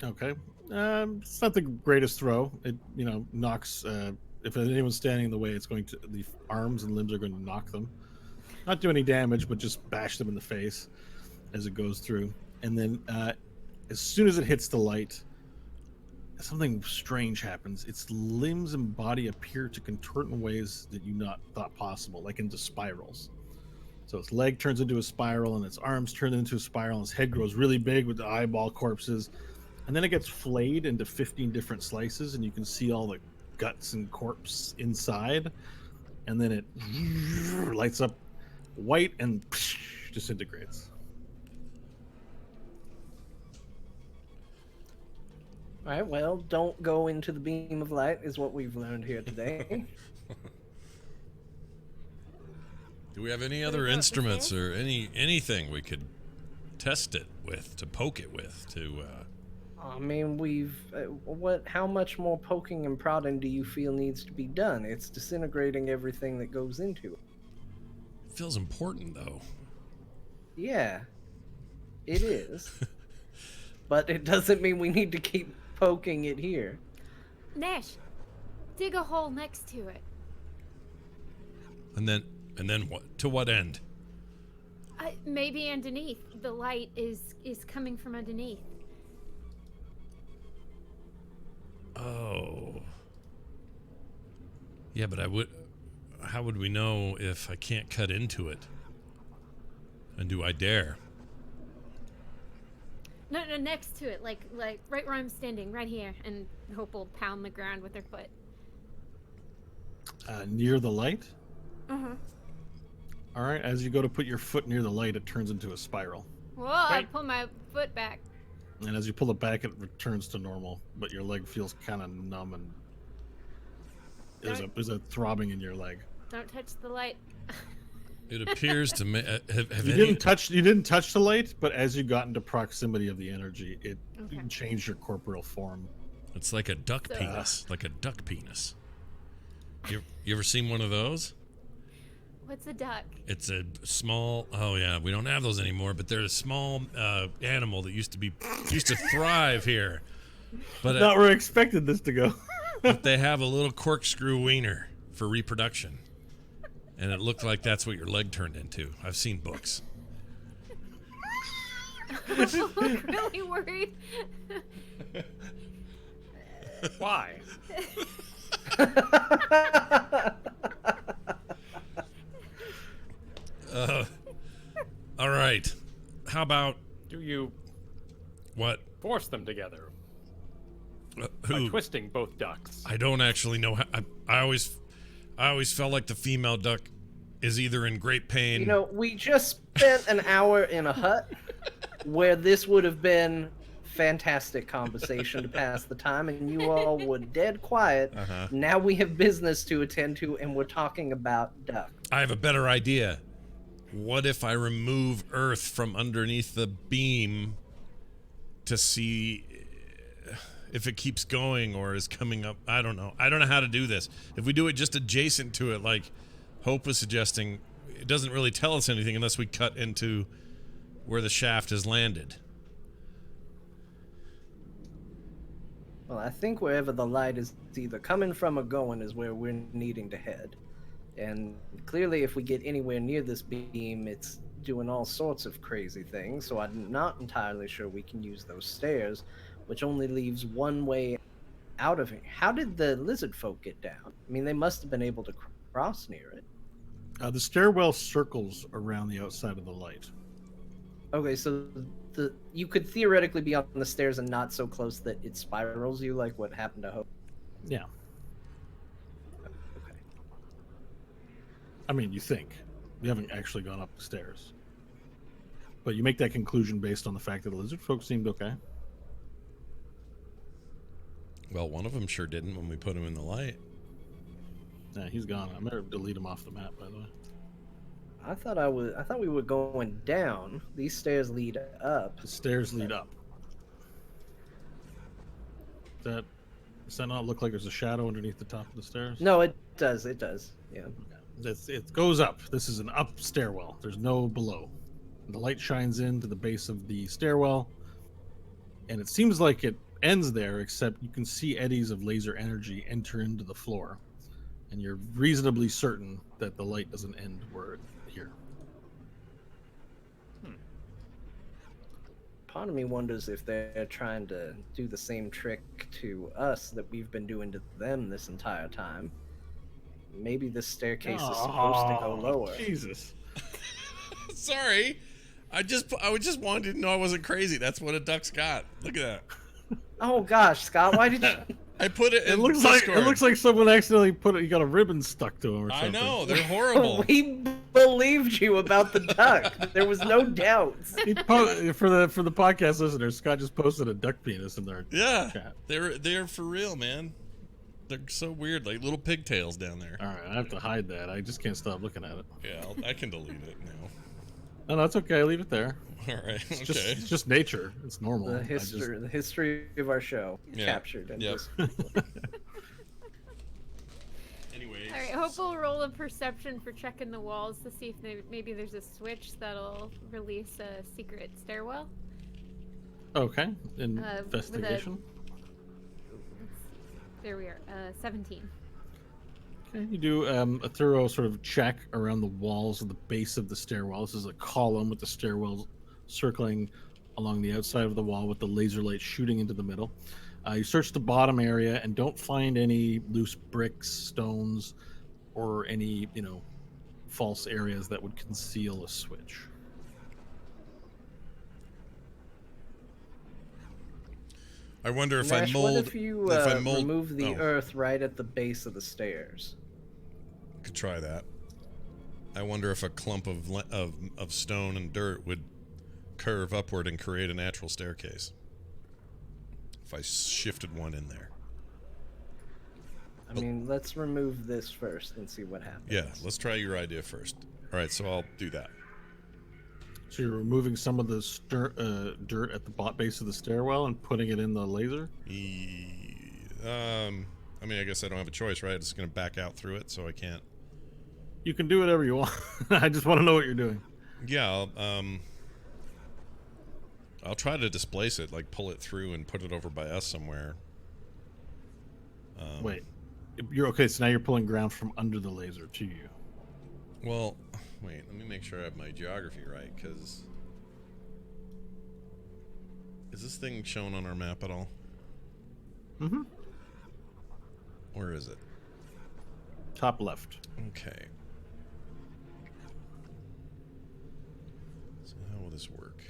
Okay. It's not the greatest throw. It knocks. If anyone's standing in the way, the arms and limbs are going to knock them. Not do any damage, but just bash them in the face as it goes through. And then as soon as it hits the light, something strange happens. Its limbs and body appear to contort in ways that you not thought possible, like into spirals. So its leg turns into a spiral, and its arms turn into a spiral, and its head grows really big with the eyeball corpses. And then it gets flayed into 15 different slices, and you can see all the guts and corpse inside. And then it lights up white and disintegrates. All right, well, don't go into the beam of light is what we've learned here today. Do we have any we other go up the instruments stairs? or anything we could test it with, to poke it with, to I mean, how much more poking and prodding do you feel needs to be done? It's disintegrating everything that goes into it. feels important though. Yeah, it is. But it doesn't mean we need to keep poking it here. Nash, dig a hole next to it. And then what? To what end? Maybe underneath. The light is coming from underneath. Oh. Yeah, but how would we know if I can't cut into it? And do I dare? No, next to it, like right where I'm standing, right here, and Hope will pound the ground with her foot. Near the light. Uh-huh. All right. As you go to put your foot near the light, it turns into a spiral. Whoa, I Wait. pull my foot back. And as you pull it back, it returns to normal, but your leg feels kind of numb, and there's a throbbing in your leg. Don't touch the light. It appears to me. Have You any, didn't touch the light, but as you got into proximity of the energy, it Okay. changed your corporeal form. It's like a duck So- penis. Like a duck penis. You ever seen one of those? What's a duck? It's a small. Oh yeah, we don't have those anymore. But they're a small animal that used to thrive here. But Not where I expected this to go. but they have a little corkscrew wiener for reproduction, and it looked like that's what your leg turned into. I've seen books. I'm really worried. Why? All right. How about Do you what? force them together by Who? twisting both ducks? I don't actually know. I always felt like the female duck is either in great pain. You know, we just spent an hour in a hut where this would have been fantastic conversation to pass the time, and you all were dead quiet. Uh-huh. Now we have business to attend to, and we're talking about duck. I have a better idea. What if I remove Earth from underneath the beam to see if it keeps going or is coming up? I don't know. I don't know how to do this. If we do it just adjacent to it, like Hope was suggesting, it doesn't really tell us anything unless we cut into where the shaft has landed. Well, I think wherever the light is either coming from or going is where we're needing to head. And clearly, if we get anywhere near this beam, it's doing all sorts of crazy things, so I'm not entirely sure we can use those stairs, which only leaves one way out of here. How did the lizard folk get down? I mean, they must have been able to cross near it. The stairwell circles around the outside of the light. Okay, so you could theoretically be on the stairs and not so close that it spirals you, like what happened to Hope. Yeah. Okay. I mean, you think. You haven't actually gone up the stairs. But you make that conclusion based on the fact that the lizard folk seemed okay. Well, one of them sure didn't when we put him in the light. Yeah, he's gone. I'm gonna delete him off the map, by the way. I thought we were going down. These stairs lead up. The stairs lead up. Does that not look like there's a shadow underneath the top of the stairs? No, it does. It does. Yeah. It goes up. This is an up stairwell. There's no below. The light shines into the base of the stairwell, and it seems like it ends there, except you can see eddies of laser energy enter into the floor, and you're reasonably certain that the light doesn't end where here. Part of me wonders if they're trying to do the same trick to us that we've been doing to them this entire time. Maybe this staircase is supposed to go lower. Jesus. Sorry. I just wanted to know I wasn't crazy. That's what a duck's got. Look at that. Oh gosh, Scott, why did you? I put it in It looks Discord. like someone accidentally you got a ribbon stuck to him or I something. know, they're horrible. We believe believed you about the duck. There was no doubts. For the podcast listeners, Scott just posted a duck penis in their Yeah, chat. they're for real, man. They're so weird, like little pigtails down there. All right, I have to hide that. I just can't stop looking at it. Yeah, I can delete it now. No, that's okay. Leave it there. All right, It's okay. just nature. It's normal. The history of our show Yeah. captured in Yep. this. Anyways. All right, hope we'll roll a perception for checking the walls to see if maybe there's a switch that'll release a secret stairwell. Okay. With a- Investigation. There we are. 17. Okay, you do a thorough sort of check around the walls of the base of the stairwell. This is a column with the stairwell circling along the outside of the wall with the laser light shooting into the middle. You search the bottom area and don't find any loose bricks, stones, or any, false areas that would conceal a switch. I wonder if Nash, I mold. what if you if I mold, remove the oh, earth right at the base of the stairs? Could try that. I wonder if a clump of stone and dirt would curve upward and create a natural staircase. If I shifted one in there. I mean, let's remove this first and see what happens. Yeah, let's try your idea first. All right, so I'll do that. So you're removing some of the dirt at the base of the stairwell and putting it in the laser? I mean, I guess I don't have a choice, right? It's going to back out through it, so I can't. You can do whatever you want. I just want to know what you're doing. Yeah, I'll try to displace it, like pull it through and put it over by us somewhere. Wait. You're okay, so now you're pulling ground from under the laser to you. Well, wait, let me make sure I have my geography right, because... Is this thing shown on our map at all? Mm-hmm. Where is it? Top left. Okay. So how will this work?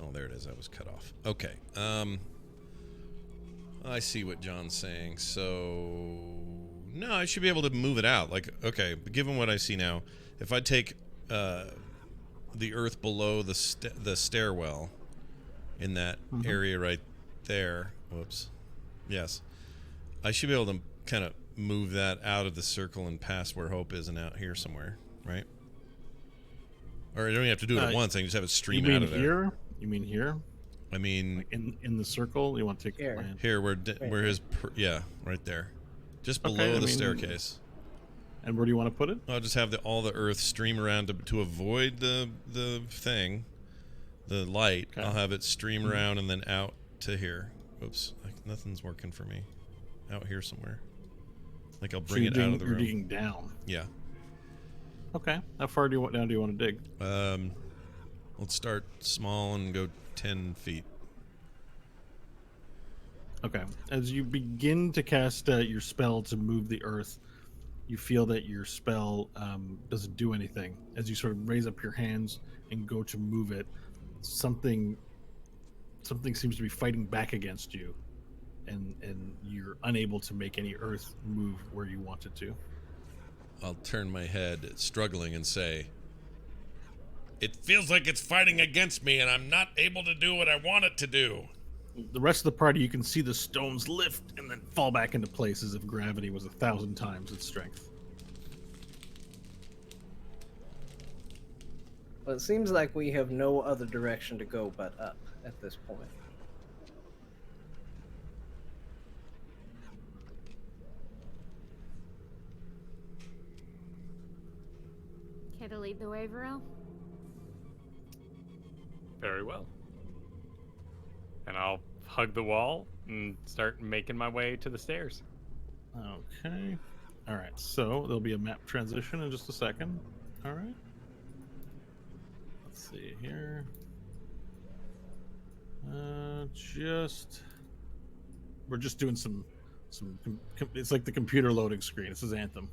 Oh, there it is. I was cut off. Okay. I see what John's saying. So no, I should be able to move it out. Like, okay, given what I see now, if I take the earth below the stairwell in that area right there. Whoops. Yes. I should be able to kind of move that out of the circle and past where Hope is and out here somewhere, right? Or I don't even have to do it at once. I can just have it stream out of there. Here? You mean here? I mean, Like in the circle? You want to take Here. my hand? here where his yeah, right there, just below Okay, I the mean- staircase. And where do you want to put it? I'll just have all the earth stream around to avoid the thing, the light. Okay. I'll have it stream around and then out to here. Oops, nothing's working for me. Out here somewhere. Like I'll bring it out of the You're room. digging down. Yeah. Okay. How far down do you want to dig? Let's start small and go 10 feet. Okay. As you begin to cast your spell to move the earth, you feel that your spell doesn't do anything. As you sort of raise up your hands and go to move it, something seems to be fighting back against you, and you're unable to make any earth move where you want it to. I'll turn my head, struggling, and say, "It feels like it's fighting against me, and I'm not able to do what I want it to do." The rest of the party, you can see the stones lift and then fall back into place as if gravity was 1,000 times its strength. Well, it seems like we have no other direction to go but up at this point. Care to lead the way, Varel? Very well. And I'll hug the wall and start making my way to the stairs. Okay. All right. So there'll be a map transition in just a second. All right. Let's see here. We're just doing some. It's like the computer loading screen. This is Anthem.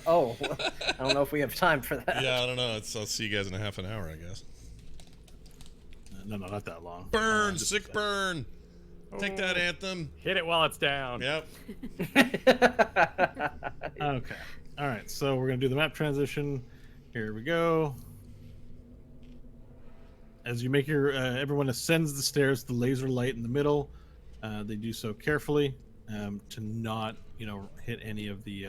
Oh, I don't know if we have time for that. Yeah, I don't know. I'll see you guys in a half an hour, I guess. No, not that long. Burn! Just- Sick burn! Take that, Oh. Anthem. Hit it while it's down. Yep. Okay. All right, so we're gonna do the map transition. Here we go. As you make your, everyone ascends the stairs, the laser light in the middle. They do so carefully to not, hit any of the.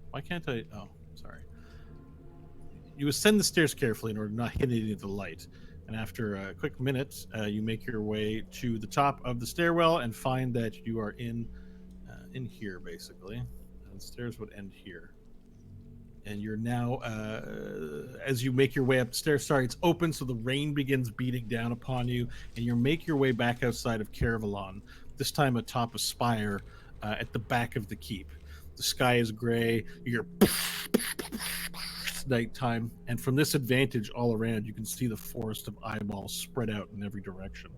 Why can't I? Oh, sorry. You ascend the stairs carefully in order to not hit any of the light. And after a quick minute, you make your way to the top of the stairwell and find that you are in here, basically. And the stairs would end here. And you're now, as you make your way up the stairs, sorry, it's open, so the rain begins beating down upon you, and you make your way back outside of Caravalon, this time atop a spire at the back of the keep. The sky is gray, you're nighttime, and from this advantage all around, you can see the forest of eyeballs spread out in every direction.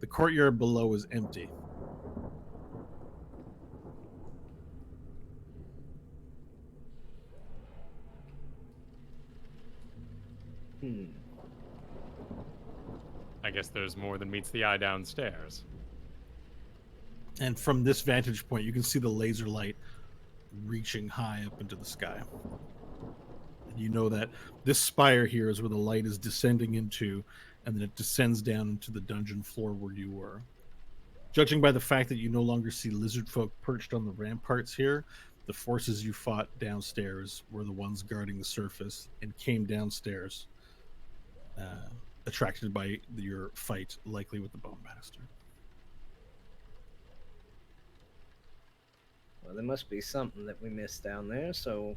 The courtyard below is empty. I guess there's more than meets the eye downstairs. And from this vantage point, you can see the laser light reaching high up into the sky. And you know that this spire here is where the light is descending into, and then it descends down into the dungeon floor where you were. Judging by the fact that you no longer see lizard folk perched on the ramparts here, the forces you fought downstairs were the ones guarding the surface and came downstairs, attracted by your fight, likely with the Bone Bastard. Well, there must be something that we missed down there, so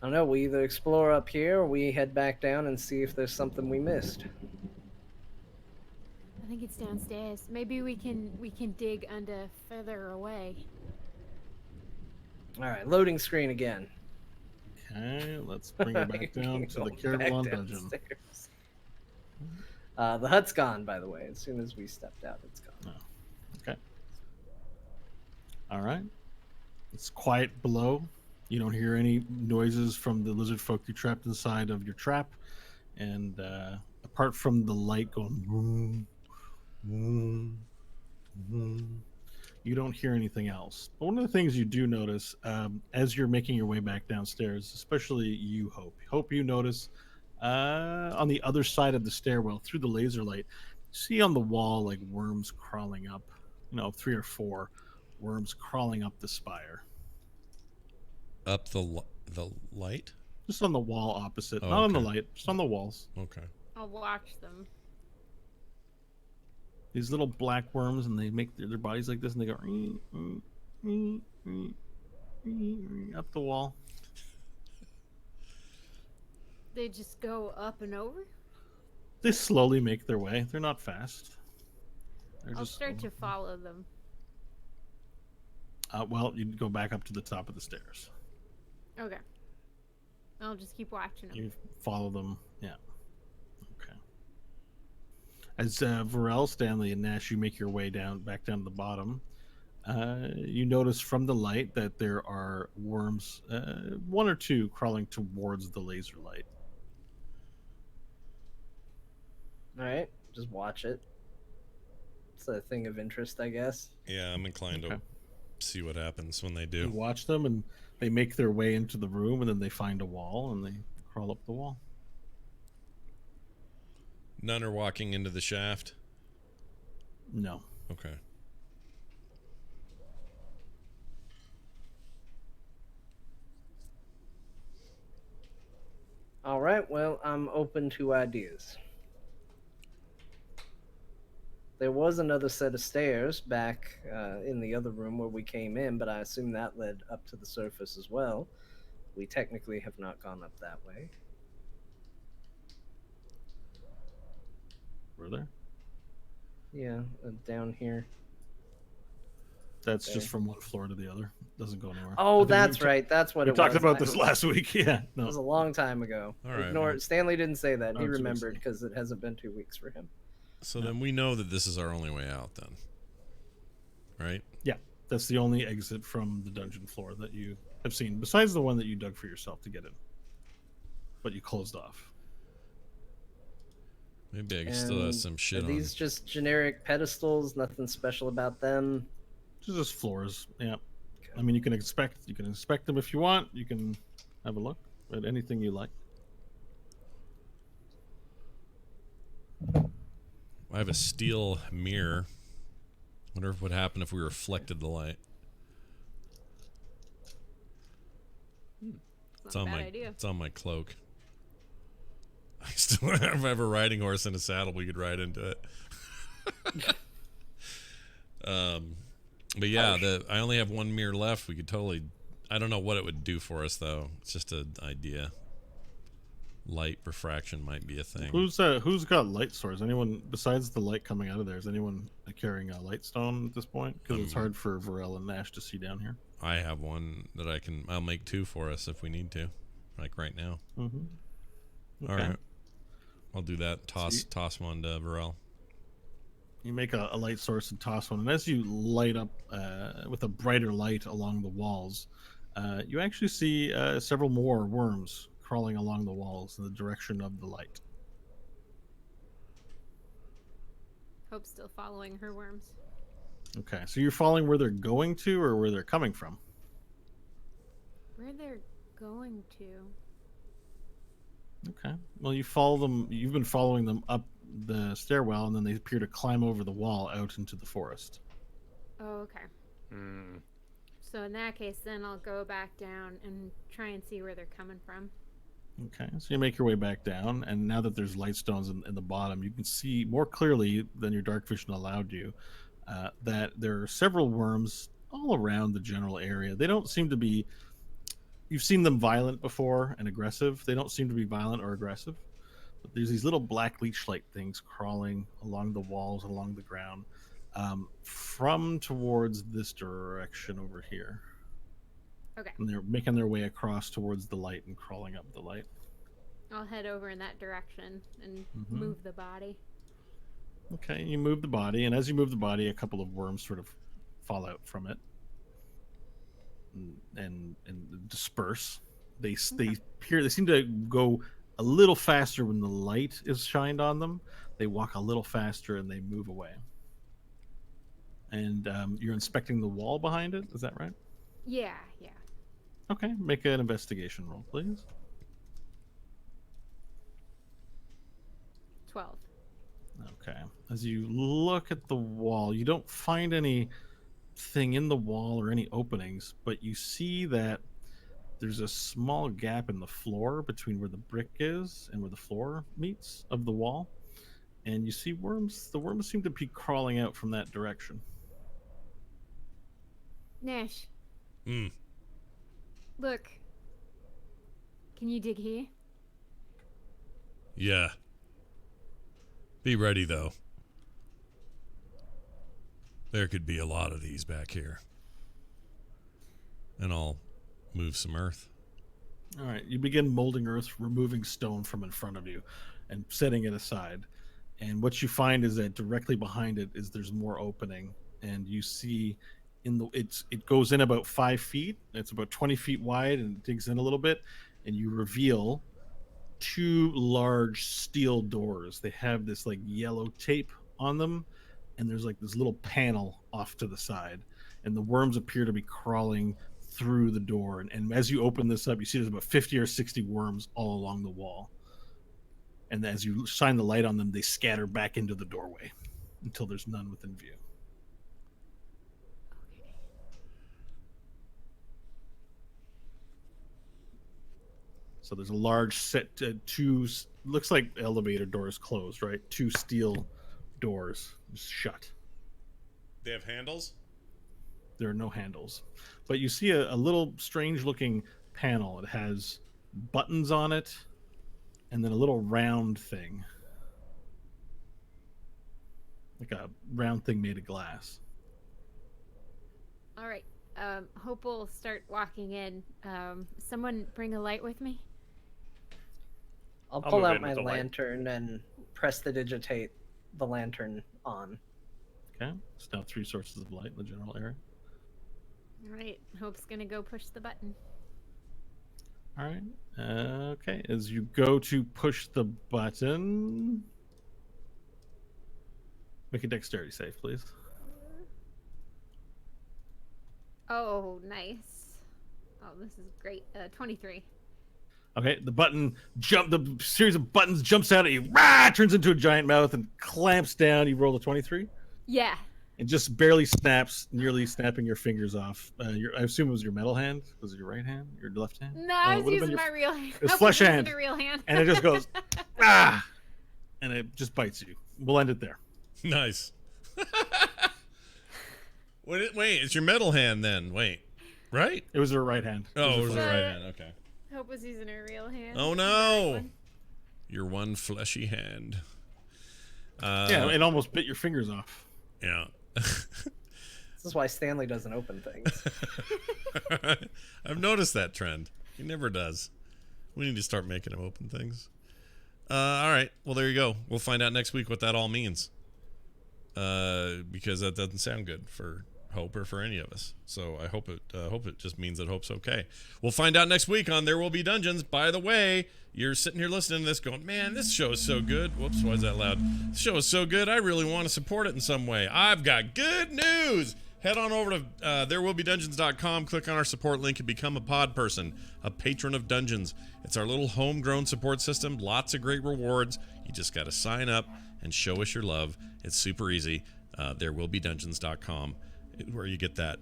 I don't know, we either explore up here or we head back down and see if there's something we missed. I think it's downstairs. Maybe we can dig under further away. All right, loading screen again. Okay, let's bring it back down to the Caravalon dungeon. Downstairs. The hut's gone, by the way. As soon as we stepped out, it's gone. Oh, okay. All right. It's quiet below. You don't hear any noises from the lizard folk you trapped inside of your trap. And apart from the light going boom, boom, boom, you don't hear anything else. But one of the things you do notice as you're making your way back downstairs, especially you, Hope you notice on the other side of the stairwell through the laser light, see on the wall like worms crawling up, 3 or 4 worms crawling up the spire. Up the light? Just on the wall opposite. Oh, Not on the okay. light, just on the walls. Okay. I'll watch them. These little black worms, and they make their bodies like this, and they go up the wall. They just go up and over? They slowly make their way. They're not fast. I'll start to follow them. Well, you go back up to the top of the stairs. Okay. I'll just keep watching them. You follow them. Yeah. Okay. As Varel, Stanley, and Nash, you make your way back down to the bottom. You notice from the light that there are worms, 1 or 2, crawling towards the laser light. All right, just watch it. It's a thing of interest, I guess. Yeah, I'm inclined to see what happens when they You do. watch them, and they make their way into the room, and then they find a wall, and they crawl up the wall. None are walking into the shaft? No. Okay. All right, well, I'm open to ideas. There was another set of stairs back in the other room where we came in, but I assume that led up to the surface as well. We technically have not gone up that way. Were there? Yeah, down here. That's Okay. just from one floor to the other. Doesn't go anywhere. Oh, I think that's we right. That's what We it talked was. about this last week. Yeah. It No. was a long time ago. All right, Ignore well- it. Stanley didn't say that. Oh, He 2 weeks remembered ago. because it hasn't been 2 weeks for him. So then we know that this is our only way out then. Right? Yeah. That's the only exit from the dungeon floor that you have seen, besides the one that you dug for yourself to get in. But you closed off. Maybe I can still have And some shit Are on. these just generic pedestals? Nothing special about them? Just floors. Yeah. I mean, you can inspect them if you want. You can have a look at anything you like. I have a steel mirror. Wonder what would happen if we reflected the light. It's not a bad idea. It's on my cloak. I still have a riding horse and a saddle. We could ride into it. But yeah, I only have one mirror left. We could totally. I don't know what it would do for us though. It's just an idea. Light refraction might be a thing. Who's got light source? Anyone besides the light coming out of there? Is anyone carrying a light stone at this point? Because it's hard for Varel and Nash to see down here. I have one that I can. I'll make two for us if we need to, like right now. Mm-hmm. Okay. All right, I'll do that. Toss one to Varel. You make a light source and toss one, and as you light up with a brighter light along the walls, you actually see several more worms crawling along the walls in the direction of the light. Hope's still following her worms. Okay, so you're following where they're going to, or where they're coming from? Where they're going to? Okay. Well, you follow them. You've been following them up the stairwell, and then they appear to climb over the wall out into the forest. Oh, okay. Hmm. So in that case, then I'll go back down and try and see where they're coming from. Okay, so you make your way back down, and now that there's light stones in the bottom, you can see more clearly than your dark vision allowed you that there are several worms all around the general area. They don't seem to be. You've seen them violent before and aggressive. They don't seem to be violent or aggressive. But there's these little black leech-like things crawling along the walls, along the ground, from towards this direction over here. Okay. And they're making their way across towards the light and crawling up the light. I'll head over in that direction and Mhm. move the body. Okay, you move the body, and as you move the body, a couple of worms sort of fall out from it and disperse. They appear. They seem to go a little faster when the light is shined on them. They walk a little faster and they move away. And you're inspecting the wall behind it. Is that right? Yeah. Okay, make an investigation roll, please. 12. Okay. As you look at the wall, you don't find anything in the wall or any openings, but you see that there's a small gap in the floor between where the brick is and where the floor meets of the wall. And you see worms. The worms seem to be crawling out from that direction. Nash, Hmm. look. Can you dig here? Yeah. Be ready though. There could be a lot of these back here. And I'll move some earth. All right, you begin molding earth, removing stone from in front of you and setting it aside. And what you find is that directly behind it is there's more opening, and you see it goes in about 5 feet. It's about 20 feet wide and it digs in a little bit, and you reveal 2 large steel doors. They have this like yellow tape on them, and there's like this little panel off to the side, and the worms appear to be crawling through the door. And as you open this up, you see there's about 50 or 60 worms all along the wall. And as you shine the light on them, they scatter back into the doorway until there's none within view. Okay. So there's a large set, 2, looks like elevator doors closed, right? 2 steel doors just shut. They have handles? There are no handles. But you see a little strange looking panel. It has buttons on it and then a little round thing. Like a round thing made of glass. All right. Hope will start walking in. Someone bring a light with me? I'll I'll pull move out in my with the light. lantern and press the digitate the lantern on. Okay. It's now 3 sources of light in the general area. All right. Hope's gonna go push the button. All right. Okay. As you go to push the button, make a dexterity save, please. Oh, nice. Oh, this is great. 23. Okay, the series of buttons jumps out at you, turns into a giant mouth and clamps down. You roll a 23. Yeah. It just barely snaps, nearly snapping your fingers off. I assume it was your metal hand. Was it your right hand? Your left hand? No, I it was would've been using my real hand. It was I flesh using hand. a real hand. And it just goes, and it just bites you. We'll end it there. Nice. Wait, it's your metal hand then. Wait, right? It was her right hand. Oh, it was her the right right hand. hand. Okay. Hope was using her real hand. Oh no, your one fleshy hand. Yeah, it almost bit your fingers off. Yeah. This is why Stanley doesn't open things. I've noticed that trend. He never does. We need to start making him open things. All right. Well, there you go. We'll find out next week what that all means. Because that doesn't sound good for Hope or for any of us. So I hope it just means that Hope's okay. We'll find out next week on There Will Be Dungeons. By the way, you're sitting here listening to this going, man, this show is so good. Whoops, why is that loud? This show is so good. I really want to support it in some way. I've got good news. Head on over to therewillbedungeons.com, click on our support link, and become a pod person, a patron of Dungeons. It's our little homegrown support system. Lots of great rewards. You just got to sign up and show us your love. It's super easy. Therewillbedungeons.com, where you get that.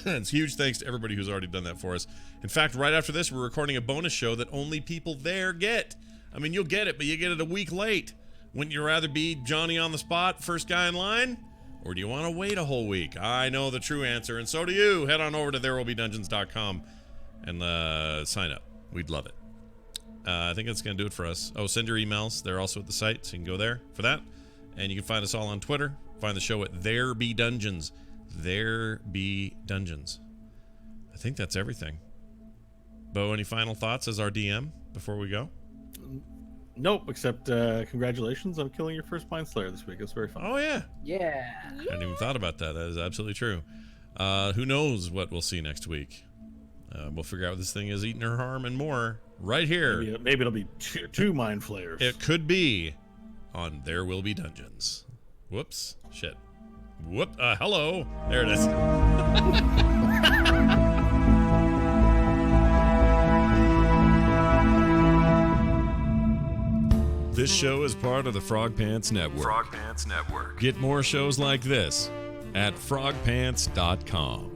It's huge thanks to everybody who's already done that for us. In fact, right after this, we're recording a bonus show that only people there get. I mean, you'll get it, but you get it a week late. Wouldn't you rather be Johnny on the spot, first guy in line? Or do you want to wait a whole week? I know the true answer, and so do you. Head on over to therewillbedungeons.com and sign up. We'd love it. I think that's going to do it for us. Oh, send your emails. They're also at the site, so you can go there for that. And you can find us all on Twitter. Find the show at There Be Dungeons. There Be Dungeons. I think that's everything. Bo, any final thoughts as our DM before we go? Nope, except congratulations on killing your first Mind Slayer this week. It's very fun. Oh, yeah. Yeah. I hadn't even thought about that. That is absolutely true. Who knows what we'll see next week? We'll figure out what this thing is eating her harm and more right here. Maybe it'll be two Mind Flayers. It could be on There Will Be Dungeons. Whoops. Shit. Whoop. Hello. There it is. This show is part of the Frog Pants Network. Frog Pants Network. Get more shows like this at frogpants.com.